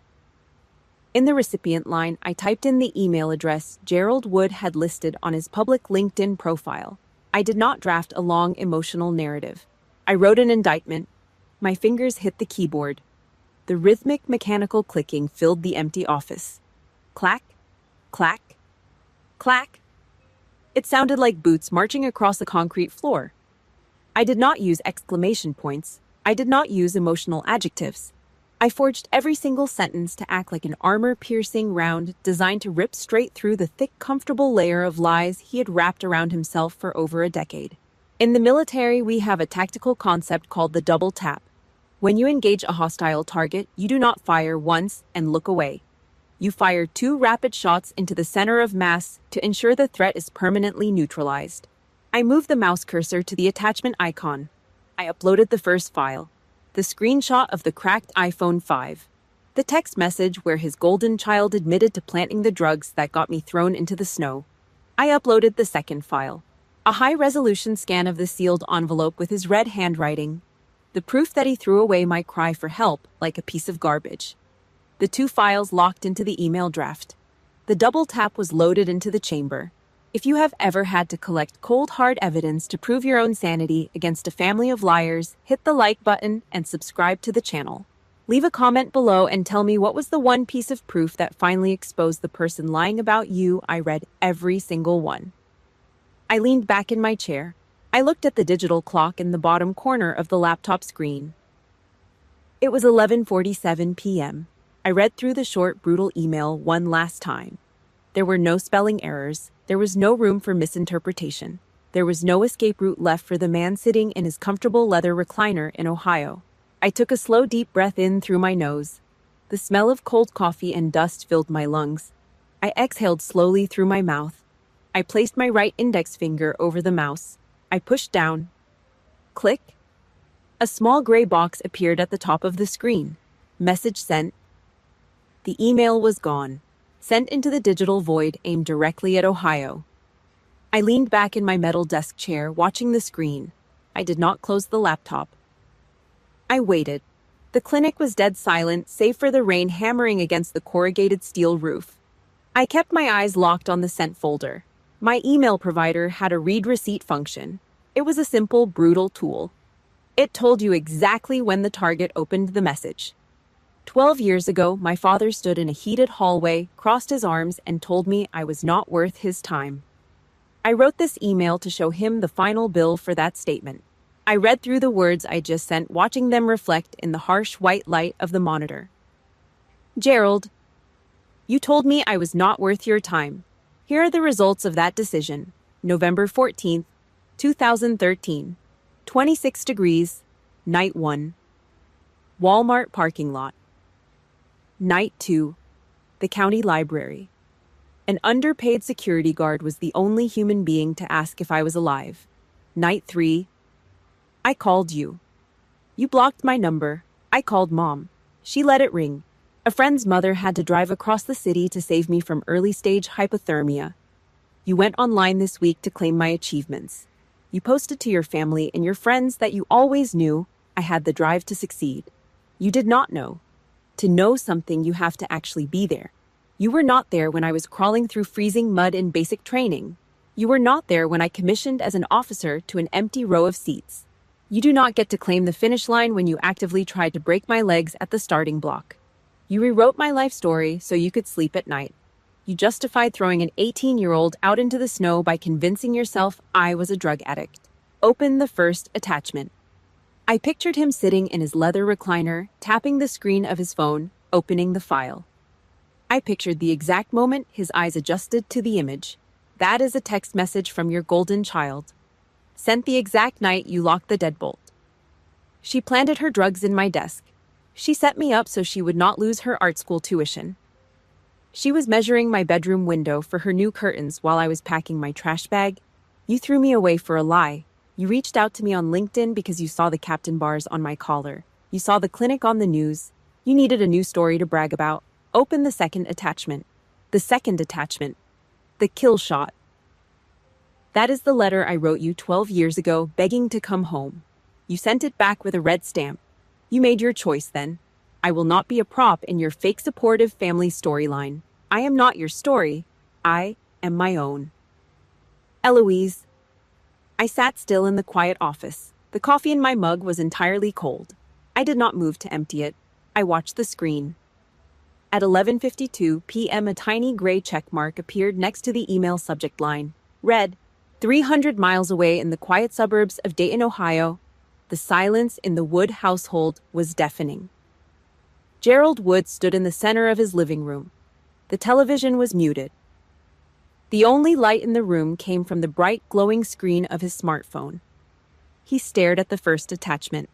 A: In the recipient line, I typed in the email address Gerald Wood had listed on his public LinkedIn profile. I did not draft a long, emotional narrative. I wrote an indictment. My fingers hit the keyboard. The rhythmic, mechanical clicking filled the empty office. Clack, clack, clack. It sounded like boots marching across a concrete floor. I did not use exclamation points. I did not use emotional adjectives. I forged every single sentence to act like an armor-piercing round designed to rip straight through the thick, comfortable layer of lies he had wrapped around himself for over a decade. In the military, we have a tactical concept called the double tap. When you engage a hostile target, you do not fire once and look away. You fire 2 rapid shots into the center of mass to ensure the threat is permanently neutralized. I moved the mouse cursor to the attachment icon. I uploaded the first file. The screenshot of the cracked iPhone 5. The text message where his golden child admitted to planting the drugs that got me thrown into the snow. I uploaded the second file. A high-resolution scan of the sealed envelope with his red handwriting. The proof that he threw away my cry for help like a piece of garbage. The 2 files locked into the email draft. The double tap was loaded into the chamber. If you have ever had to collect cold, hard evidence to prove your own sanity against a family of liars, hit the like button and subscribe to the channel. Leave a comment below and tell me what was the one piece of proof that finally exposed the person lying about you. I read every single one. I leaned back in my chair. I looked at the digital clock in the bottom corner of the laptop screen. It was 11:47 p.m. I read through the short, brutal email one last time. There were no spelling errors. There was no room for misinterpretation. There was no escape route left for the man sitting in his comfortable leather recliner in Ohio. I took a slow, deep breath in through my nose. The smell of cold coffee and dust filled my lungs. I exhaled slowly through my mouth. I placed my right index finger over the mouse. I pushed down. Click. A small gray box appeared at the top of the screen. Message sent. The email was gone. Sent into the digital void aimed directly at Ohio. I leaned back in my metal desk chair, watching the screen. I did not close the laptop. I waited. The clinic was dead silent, save for the rain hammering against the corrugated steel roof. I kept my eyes locked on the sent folder. My email provider had a read receipt function. It was a simple, brutal tool. It told you exactly when the target opened the message. 12 years ago, my father stood in a heated hallway, crossed his arms, and told me I was not worth his time. I wrote this email to show him the final bill for that statement. I read through the words I just sent, watching them reflect in the harsh white light of the monitor. Gerald, you told me I was not worth your time. Here are the results of that decision. November 14th, 2013. 26 degrees, night 1. Walmart parking lot. Night 2, the county library. An underpaid security guard was the only human being to ask if I was alive. Night 3, I called you. You blocked my number. I called Mom. She let it ring. A friend's mother had to drive across the city to save me from early-stage hypothermia. You went online this week to claim my achievements. You posted to your family and your friends that you always knew I had the drive to succeed. You did not know. To know something, you have to actually be there. You were not there when I was crawling through freezing mud in basic training. You were not there when I commissioned as an officer to an empty row of seats. You do not get to claim the finish line when you actively tried to break my legs at the starting block. You rewrote my life story so you could sleep at night. You justified throwing an 18-year-old out into the snow by convincing yourself I was a drug addict. Open the first attachment. I pictured him sitting in his leather recliner, tapping the screen of his phone, opening the file. I pictured the exact moment his eyes adjusted to the image. That is a text message from your golden child. Sent the exact night you locked the deadbolt. She planted her drugs in my desk. She set me up so she would not lose her art school tuition. She was measuring my bedroom window for her new curtains while I was packing my trash bag. You threw me away for a lie. You reached out to me on LinkedIn because you saw the captain bars on my collar. You saw the clinic on the news. You needed a new story to brag about. Open the second attachment. The second attachment. The kill shot. That is the letter I wrote you 12 years ago, begging to come home. You sent it back with a red stamp. You made your choice then. I will not be a prop in your fake supportive family storyline. I am not your story. I am my own. Eloise. I sat still in the quiet office. The coffee in my mug was entirely cold. I did not move to empty it. I watched the screen. At 11:52 p.m., a tiny gray check mark appeared next to the email subject line. Read, 300 miles away in the quiet suburbs of Dayton, Ohio. The silence in the Wood household was deafening. Gerald Wood stood in the center of his living room. The television was muted. The only light in the room came from the bright, glowing screen of his smartphone. He stared at the first attachment.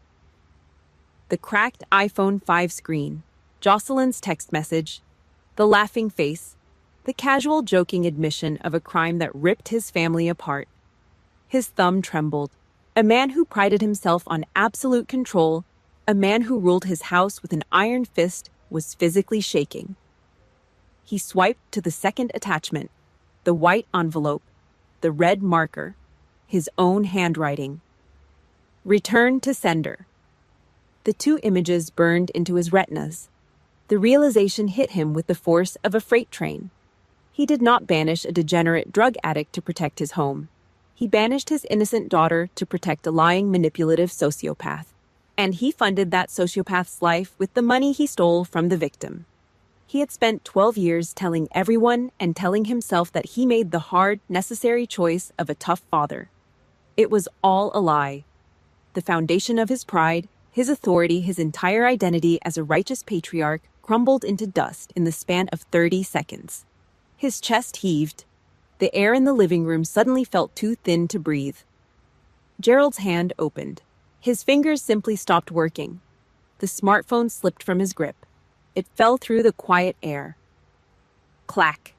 A: The cracked iPhone 5 screen, Jocelyn's text message, the laughing face, the casual joking admission of a crime that ripped his family apart. His thumb trembled. A man who prided himself on absolute control, a man who ruled his house with an iron fist, was physically shaking. He swiped to the second attachment, the white envelope, the red marker, his own handwriting. Return to sender. The two images burned into his retinas. The realization hit him with the force of a freight train. He did not banish a degenerate drug addict to protect his home. He banished his innocent daughter to protect a lying, manipulative sociopath. And he funded that sociopath's life with the money he stole from the victim. He had spent 12 years telling everyone and telling himself that he made the hard, necessary choice of a tough father. It was all a lie. The foundation of his pride, his authority, his entire identity as a righteous patriarch crumbled into dust in the span of 30 seconds. His chest heaved. The air in the living room suddenly felt too thin to breathe. Gerald's hand opened. His fingers simply stopped working. The smartphone slipped from his grip. It fell through the quiet air. Clack.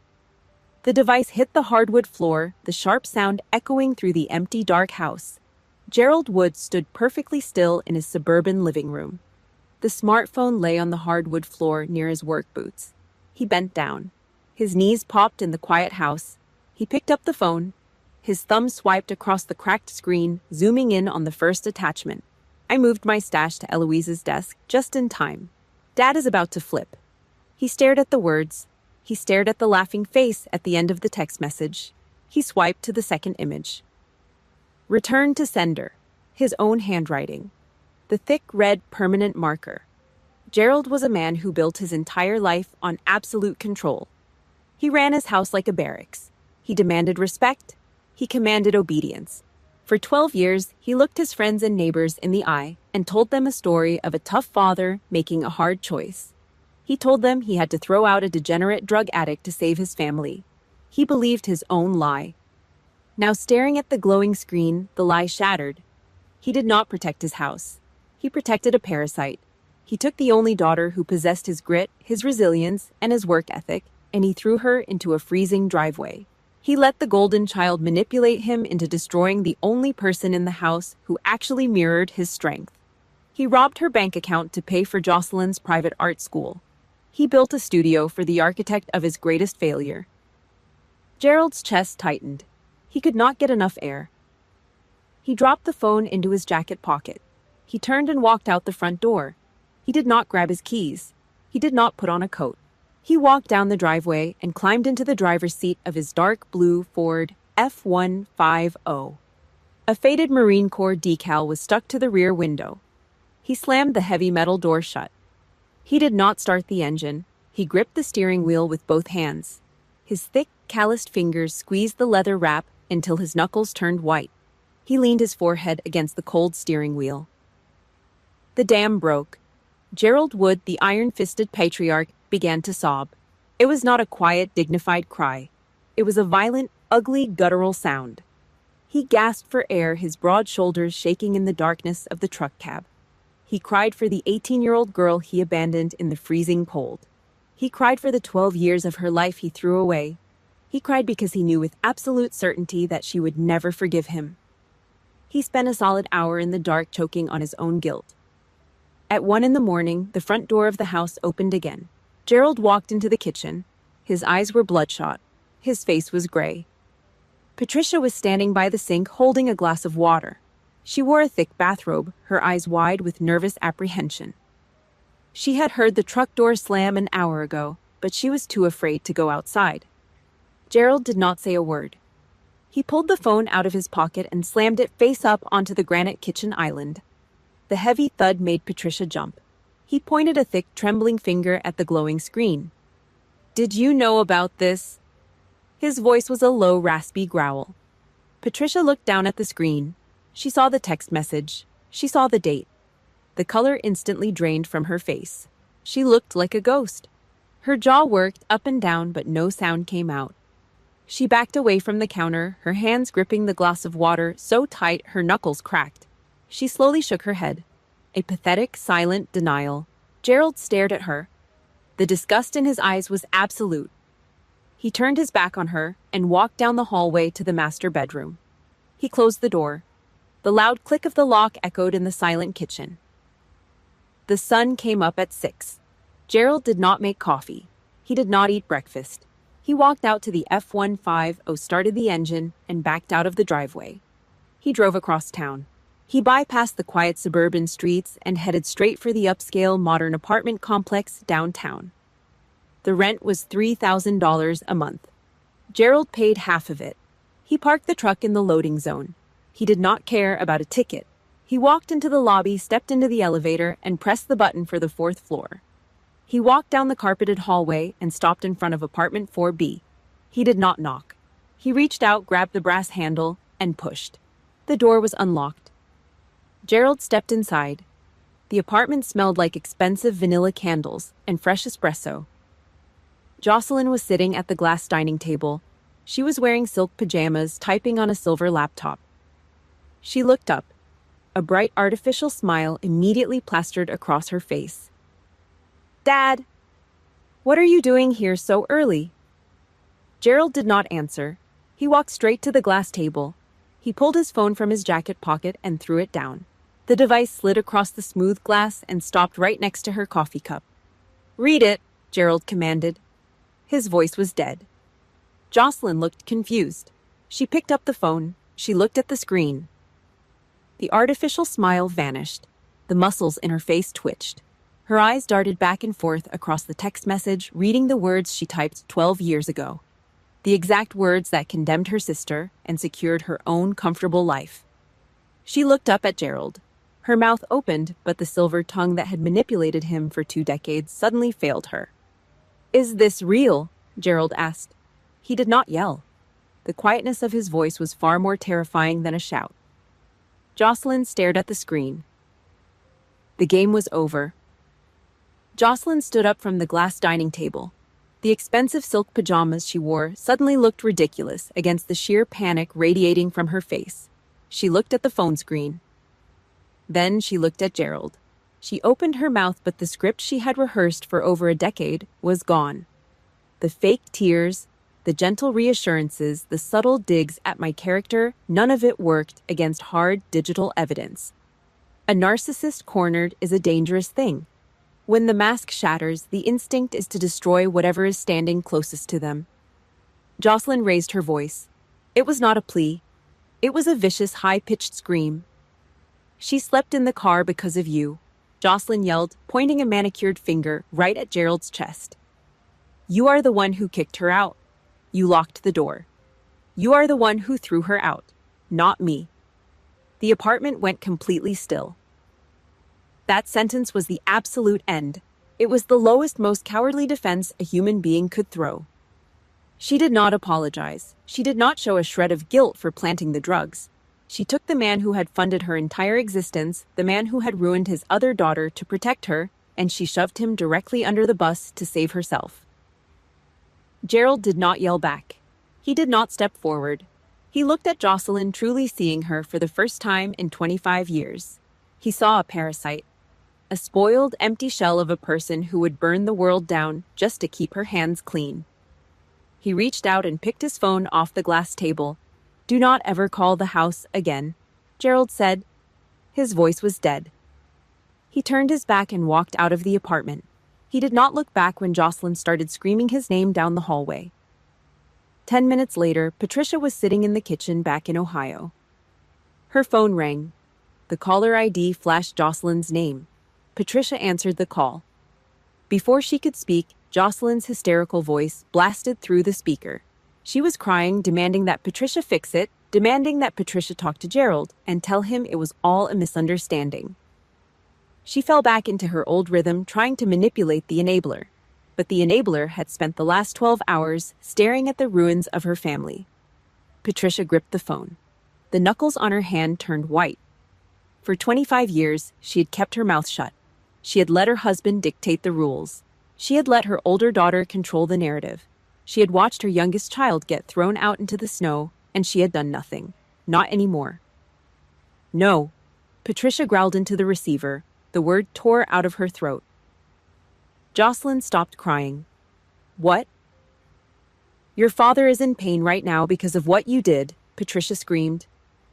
A: The device hit the hardwood floor, the sharp sound echoing through the empty, dark house. Gerald Wood stood perfectly still in his suburban living room. The smartphone lay on the hardwood floor near his work boots. He bent down. His knees popped in the quiet house. He picked up the phone. His thumb swiped across the cracked screen, zooming in on the first attachment. I moved my stash to Eloise's desk just in time. Dad is about to flip. He stared at the words. He stared at the laughing face at the end of the text message. He swiped to the second image. Return to sender. His own handwriting. The thick red permanent marker. Gerald was a man who built his entire life on absolute control. He ran his house like a barracks. He demanded respect. He commanded obedience. For 12 years, he looked his friends and neighbors in the eye and told them a story of a tough father making a hard choice. He told them he had to throw out a degenerate drug addict to save his family. He believed his own lie. Now staring at the glowing screen, the lie shattered. He did not protect his house. He protected a parasite. He took the only daughter who possessed his grit, his resilience, and his work ethic, and he threw her into a freezing driveway. He let the golden child manipulate him into destroying the only person in the house who actually mirrored his strength. He robbed her bank account to pay for Jocelyn's private art school. He built a studio for the architect of his greatest failure. Gerald's chest tightened. He could not get enough air. He dropped the phone into his jacket pocket. He turned and walked out the front door. He did not grab his keys. He did not put on a coat. He walked down the driveway and climbed into the driver's seat of his dark blue Ford F-150. A faded Marine Corps decal was stuck to the rear window. He slammed the heavy metal door shut. He did not start the engine. He gripped the steering wheel with both hands. His thick, calloused fingers squeezed the leather wrap until his knuckles turned white. He leaned his forehead against the cold steering wheel. The dam broke. Gerald Wood, the iron-fisted patriarch, began to sob. It was not a quiet, dignified cry. It was a violent, ugly, guttural sound. He gasped for air, his broad shoulders shaking in the darkness of the truck cab. He cried for the 18-year-old girl he abandoned in the freezing cold. He cried for the 12 years of her life he threw away. He cried because he knew with absolute certainty that she would never forgive him. He spent a solid hour in the dark choking on his own guilt. At 1 a.m, the front door of the house opened again. Gerald walked into the kitchen. His eyes were bloodshot. His face was gray. Patricia was standing by the sink holding a glass of water. She wore a thick bathrobe, her eyes wide with nervous apprehension. She had heard the truck door slam an hour ago, but she was too afraid to go outside. Gerald did not say a word. He pulled the phone out of his pocket and slammed it face up onto the granite kitchen island. The heavy thud made Patricia jump. He pointed a thick, trembling finger at the glowing screen. "Did you know about this?" His voice was a low, raspy growl. Patricia looked down at the screen. She saw the text message. She saw the date. The color instantly drained from her face. She looked like a ghost. Her jaw worked up and down, but no sound came out. She backed away from the counter, her hands gripping the glass of water so tight her knuckles cracked. She slowly shook her head. A pathetic, silent denial. Gerald stared at her. The disgust in his eyes was absolute. He turned his back on her and walked down the hallway to the master bedroom. He closed the door. The loud click of the lock echoed in the silent kitchen. The sun came up at 6. Gerald did not make coffee. He did not eat breakfast. He walked out to the F-150, started the engine, and backed out of the driveway. He drove across town. He bypassed the quiet suburban streets and headed straight for the upscale modern apartment complex downtown. The rent was $3,000 a month. Gerald paid half of it. He parked the truck in the loading zone. He did not care about a ticket. He walked into the lobby, stepped into the elevator, and pressed the button for the 4th floor. He walked down the carpeted hallway and stopped in front of apartment 4B. He did not knock. He reached out, grabbed the brass handle, and pushed. The door was unlocked. Gerald stepped inside. The apartment smelled like expensive vanilla candles and fresh espresso. Jocelyn was sitting at the glass dining table. She was wearing silk pajamas, typing on a silver laptop. She looked up. A bright artificial smile immediately plastered across her face. "Dad, what are you doing here so early?" Gerald did not answer. He walked straight to the glass table. He pulled his phone from his jacket pocket and threw it down. The device slid across the smooth glass and stopped right next to her coffee cup. "Read it," Gerald commanded. His voice was dead. Jocelyn looked confused. She picked up the phone. She looked at the screen. The artificial smile vanished. The muscles in her face twitched. Her eyes darted back and forth across the text message, reading the words she typed 12 years ago. The exact words that condemned her sister and secured her own comfortable life. She looked up at Gerald. Her mouth opened, but the silver tongue that had manipulated him for 2 decades suddenly failed her. "Is this real?" Gerald asked. He did not yell. The quietness of his voice was far more terrifying than a shout. Jocelyn stared at the screen. The game was over. Jocelyn stood up from the glass dining table. The expensive silk pajamas she wore suddenly looked ridiculous against the sheer panic radiating from her face. She looked at the phone screen. Then she looked at Gerald. She opened her mouth, but the script she had rehearsed for over a decade was gone. The fake tears, the gentle reassurances, the subtle digs at my character, none of it worked against hard digital evidence. A narcissist cornered is a dangerous thing. When the mask shatters, the instinct is to destroy whatever is standing closest to them. Jocelyn raised her voice. It was not a plea. It was a vicious, high-pitched scream. She slept in the car because of you, Jocelyn yelled, pointing a manicured finger right at Gerald's chest. You are the one who kicked her out. You locked the door. You are the one who threw her out, not me. The apartment went completely still. That sentence was the absolute end. It was the lowest, most cowardly defense a human being could throw. She did not apologize. She did not show a shred of guilt for planting the drugs. She took the man who had funded her entire existence, the man who had ruined his other daughter to protect her, and she shoved him directly under the bus to save herself. Gerald did not yell back. He did not step forward. He looked at Jocelyn, truly seeing her for the first time in 25 years. He saw a parasite, a spoiled, empty shell of a person who would burn the world down just to keep her hands clean. He reached out and picked his phone off the glass table. Do not ever call the house again, Gerald said. His voice was dead. He turned his back and walked out of the apartment. He did not look back when Jocelyn started screaming his name down the hallway. 10 minutes later, Patricia was sitting in the kitchen back in Ohio. Her phone rang. The caller ID flashed Jocelyn's name. Patricia answered the call. Before she could speak, Jocelyn's hysterical voice blasted through the speaker. She was crying, demanding that Patricia fix it, demanding that Patricia talk to Gerald and tell him it was all a misunderstanding. She fell back into her old rhythm, trying to manipulate the enabler. But the enabler had spent the last 12 hours staring at the ruins of her family. Patricia gripped the phone. The knuckles on her hand turned white. For 25 years, she had kept her mouth shut. She had let her husband dictate the rules. She had let her older daughter control the narrative. She had watched her youngest child get thrown out into the snow, and she had done nothing. Not anymore. No. Patricia growled into the receiver. The word tore out of her throat. Jocelyn stopped crying. What? Your father is in pain right now because of what you did, Patricia screamed.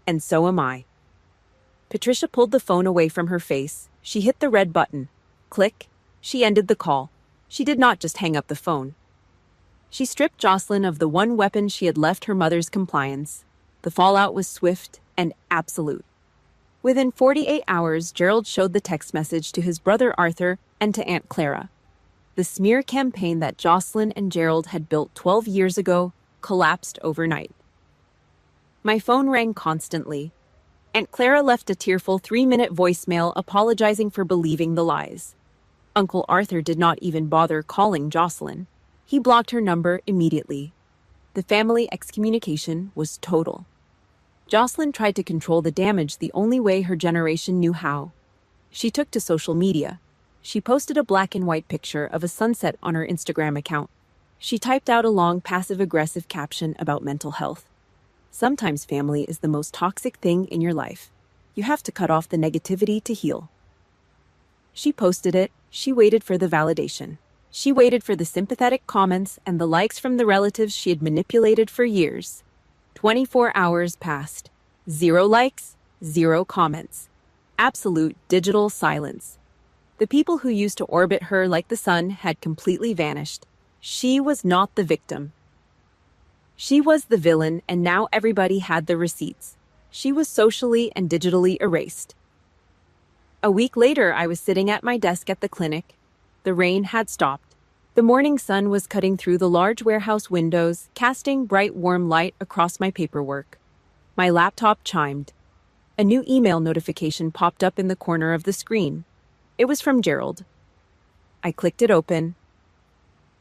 A: And so am I. Patricia pulled the phone away from her face. She hit the red button. Click. She ended the call. She did not just hang up the phone. She stripped Jocelyn of the one weapon she had left her mother's compliance. The fallout was swift and absolute. Within 48 hours, Gerald showed the text message to his brother Arthur and to Aunt Clara. The smear campaign that Jocelyn and Gerald had built 12 years ago collapsed overnight. My phone rang constantly. Aunt Clara left a tearful 3-minute voicemail apologizing for believing the lies. Uncle Arthur did not even bother calling Jocelyn. He blocked her number immediately. The family excommunication was total. Jocelyn tried to control the damage the only way her generation knew how. She took to social media. She posted a black and white picture of a sunset on her Instagram account. She typed out a long passive-aggressive caption about mental health. Sometimes family is the most toxic thing in your life. You have to cut off the negativity to heal. She posted it. She waited for the validation. She waited for the sympathetic comments and the likes from the relatives she had manipulated for years. 24 hours passed. 0 likes, 0 comments. Absolute digital silence. The people who used to orbit her like the sun had completely vanished. She was not the victim. She was the villain, and now everybody had the receipts. She was socially and digitally erased. A week later, I was sitting at my desk at the clinic. The rain had stopped. The morning sun was cutting through the large warehouse windows, casting bright, warm light across my paperwork. My laptop chimed. A new email notification popped up in the corner of the screen. It was from Gerald. I clicked it open.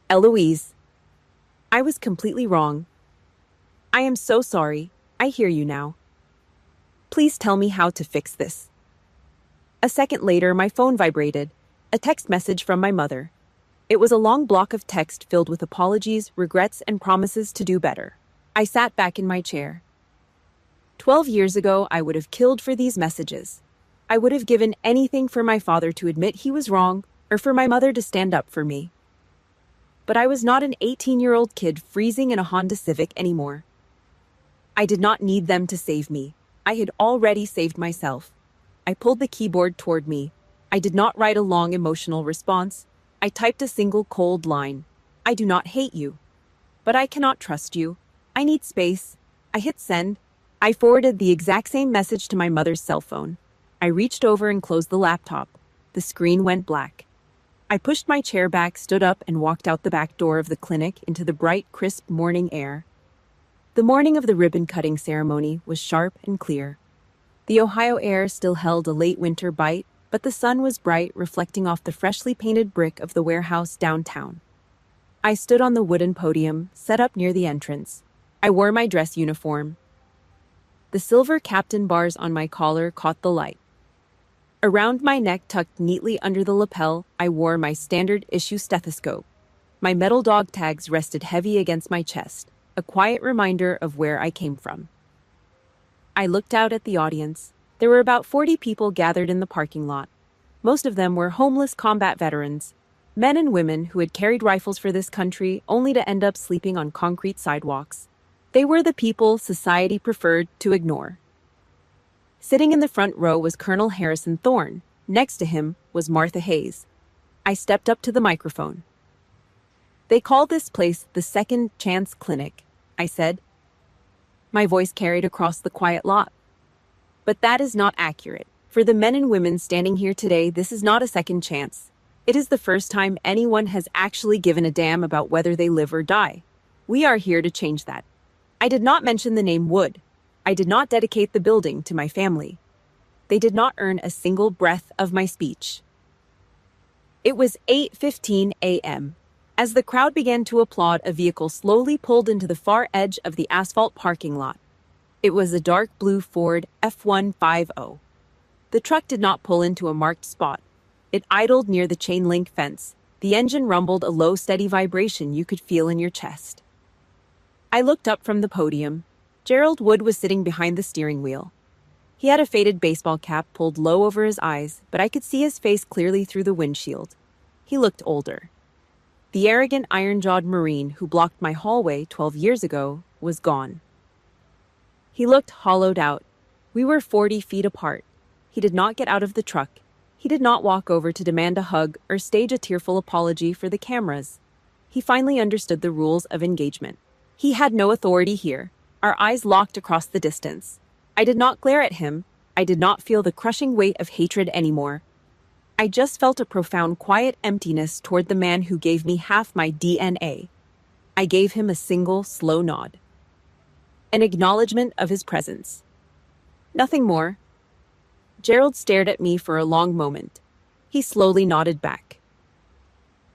A: Eloise. I was completely wrong. I am so sorry. I hear you now. Please tell me how to fix this. A second later, my phone vibrated. A text message from my mother. It was a long block of text filled with apologies, regrets, and promises to do better. I sat back in my chair. 12 years ago, I would have killed for these messages. I would have given anything for my father to admit he was wrong or for my mother to stand up for me. But I was not an 18-year-old kid freezing in a Honda Civic anymore. I did not need them to save me. I had already saved myself. I pulled the keyboard toward me. I did not write a long emotional response. I typed a single cold line. I do not hate you. But I cannot trust you. I need space. I hit send. I forwarded the exact same message to my mother's cell phone. I reached over and closed the laptop. The screen went black. I pushed my chair back, stood up, and walked out the back door of the clinic into the bright, crisp morning air. The morning of the ribbon-cutting ceremony was sharp and clear. The Ohio air still held a late winter bite, but the sun was bright, reflecting off the freshly painted brick of the warehouse downtown. I stood on the wooden podium, set up near the entrance. I wore my dress uniform. The silver captain bars on my collar caught the light. Around my neck, tucked neatly under the lapel, I wore my standard-issue stethoscope. My metal dog tags rested heavy against my chest, a quiet reminder of where I came from. I looked out at the audience. There were about 40 people gathered in the parking lot. Most of them were homeless combat veterans, men and women who had carried rifles for this country only to end up sleeping on concrete sidewalks. They were the people society preferred to ignore. Sitting in the front row was Colonel Harrison Thorne. Next to him was Martha Hayes. I stepped up to the microphone. "They call this place the Second Chance Clinic," I said. My voice carried across the quiet lot. But that is not accurate. For the men and women standing here today, this is not a second chance. It is the first time anyone has actually given a damn about whether they live or die. We are here to change that. I did not mention the name Wood. I did not dedicate the building to my family. They did not earn a single breath of my speech. It was 8:15 a.m. As the crowd began to applaud, a vehicle slowly pulled into the far edge of the asphalt parking lot. It was a dark blue Ford F-150. The truck did not pull into a marked spot. It idled near the chain-link fence. The engine rumbled, a low, steady vibration you could feel in your chest. I looked up from the podium. Gerald Wood was sitting behind the steering wheel. He had a faded baseball cap pulled low over his eyes, but I could see his face clearly through the windshield. He looked older. The arrogant, iron-jawed Marine who blocked my hallway 12 years ago was gone. He looked hollowed out. We were 40 feet apart. He did not get out of the truck. He did not walk over to demand a hug or stage a tearful apology for the cameras. He finally understood the rules of engagement. He had no authority here. Our eyes locked across the distance. I did not glare at him. I did not feel the crushing weight of hatred anymore. I just felt a profound, quiet emptiness toward the man who gave me half my DNA. I gave him a single, slow nod. An acknowledgement of his presence. Nothing more. Gerald stared at me for a long moment. He slowly nodded back.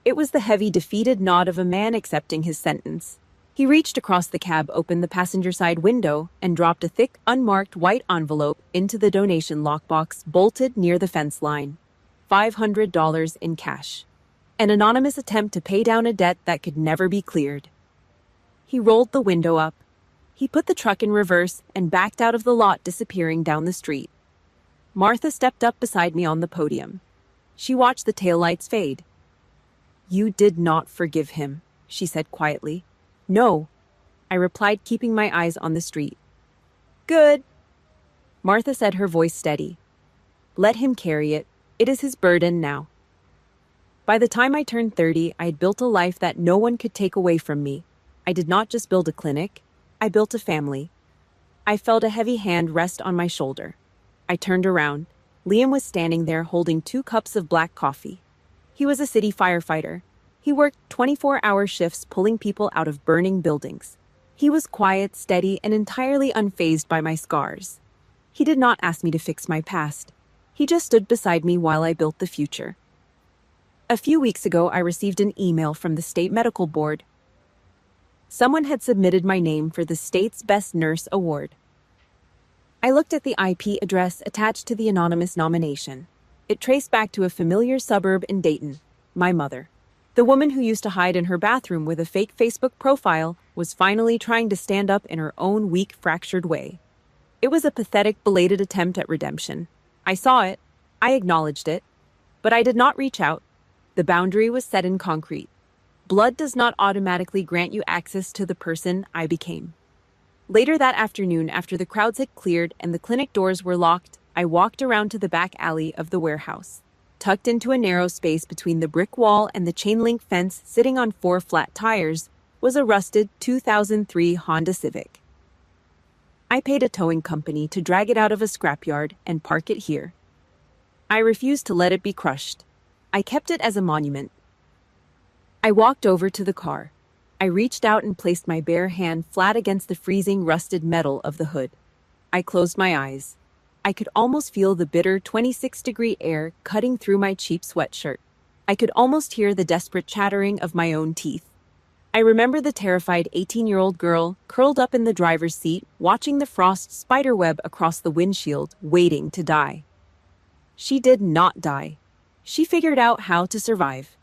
A: It was the heavy, defeated nod of a man accepting his sentence. He reached across the cab, opened the passenger side window, and dropped a thick, unmarked white envelope into the donation lockbox bolted near the fence line. $500 in cash. An anonymous attempt to pay down a debt that could never be cleared. He rolled the window up. He put the truck in reverse and backed out of the lot, disappearing down the street. Martha stepped up beside me on the podium. She watched the taillights fade. "You did not forgive him," she said quietly. "No," I replied, keeping my eyes on the street. "Good," Martha said, her voice steady. "Let him carry it. It is his burden now." By the time I turned 30, I had built a life that no one could take away from me. I did not just build a clinic, I built a family. I felt a heavy hand rest on my shoulder. I turned around. Liam was standing there holding 2 cups of black coffee. He was a city firefighter. He worked 24-hour shifts pulling people out of burning buildings. He was quiet, steady, and entirely unfazed by my scars. He did not ask me to fix my past. He just stood beside me while I built the future. A few weeks ago, I received an email from the state medical board. Someone had submitted my name for the state's Best Nurse Award. I looked at the IP address attached to the anonymous nomination. It traced back to a familiar suburb in Dayton, my mother. The woman who used to hide in her bathroom with a fake Facebook profile was finally trying to stand up in her own weak, fractured way. It was a pathetic, belated attempt at redemption. I saw it. I acknowledged it. But I did not reach out. The boundary was set in concrete. Blood does not automatically grant you access to the person I became. Later that afternoon, after the crowds had cleared and the clinic doors were locked, I walked around to the back alley of the warehouse. Tucked into a narrow space between the brick wall and the chain-link fence, sitting on 4 flat tires, was a rusted 2003 Honda Civic. I paid a towing company to drag it out of a scrapyard and park it here. I refused to let it be crushed. I kept it as a monument. I walked over to the car. I reached out and placed my bare hand flat against the freezing, rusted metal of the hood. I closed my eyes. I could almost feel the bitter 26-degree air cutting through my cheap sweatshirt. I could almost hear the desperate chattering of my own teeth. I remember the terrified 18-year-old girl curled up in the driver's seat, watching the frost spiderweb across the windshield, waiting to die. She did not die. She figured out how to survive.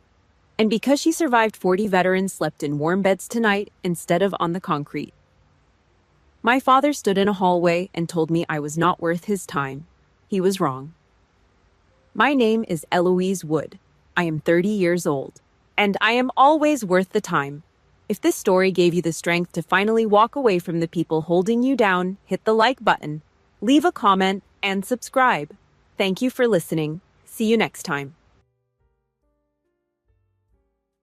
A: And because she survived, 40 veterans slept in warm beds tonight instead of on the concrete. My father stood in a hallway and told me I was not worth his time. He was wrong. My name is Eloise Wood. I am 30 years old, and I am always worth the time. If this story gave you the strength to finally walk away from the people holding you down, hit the like button, leave a comment, and subscribe. Thank you for listening. See you next time.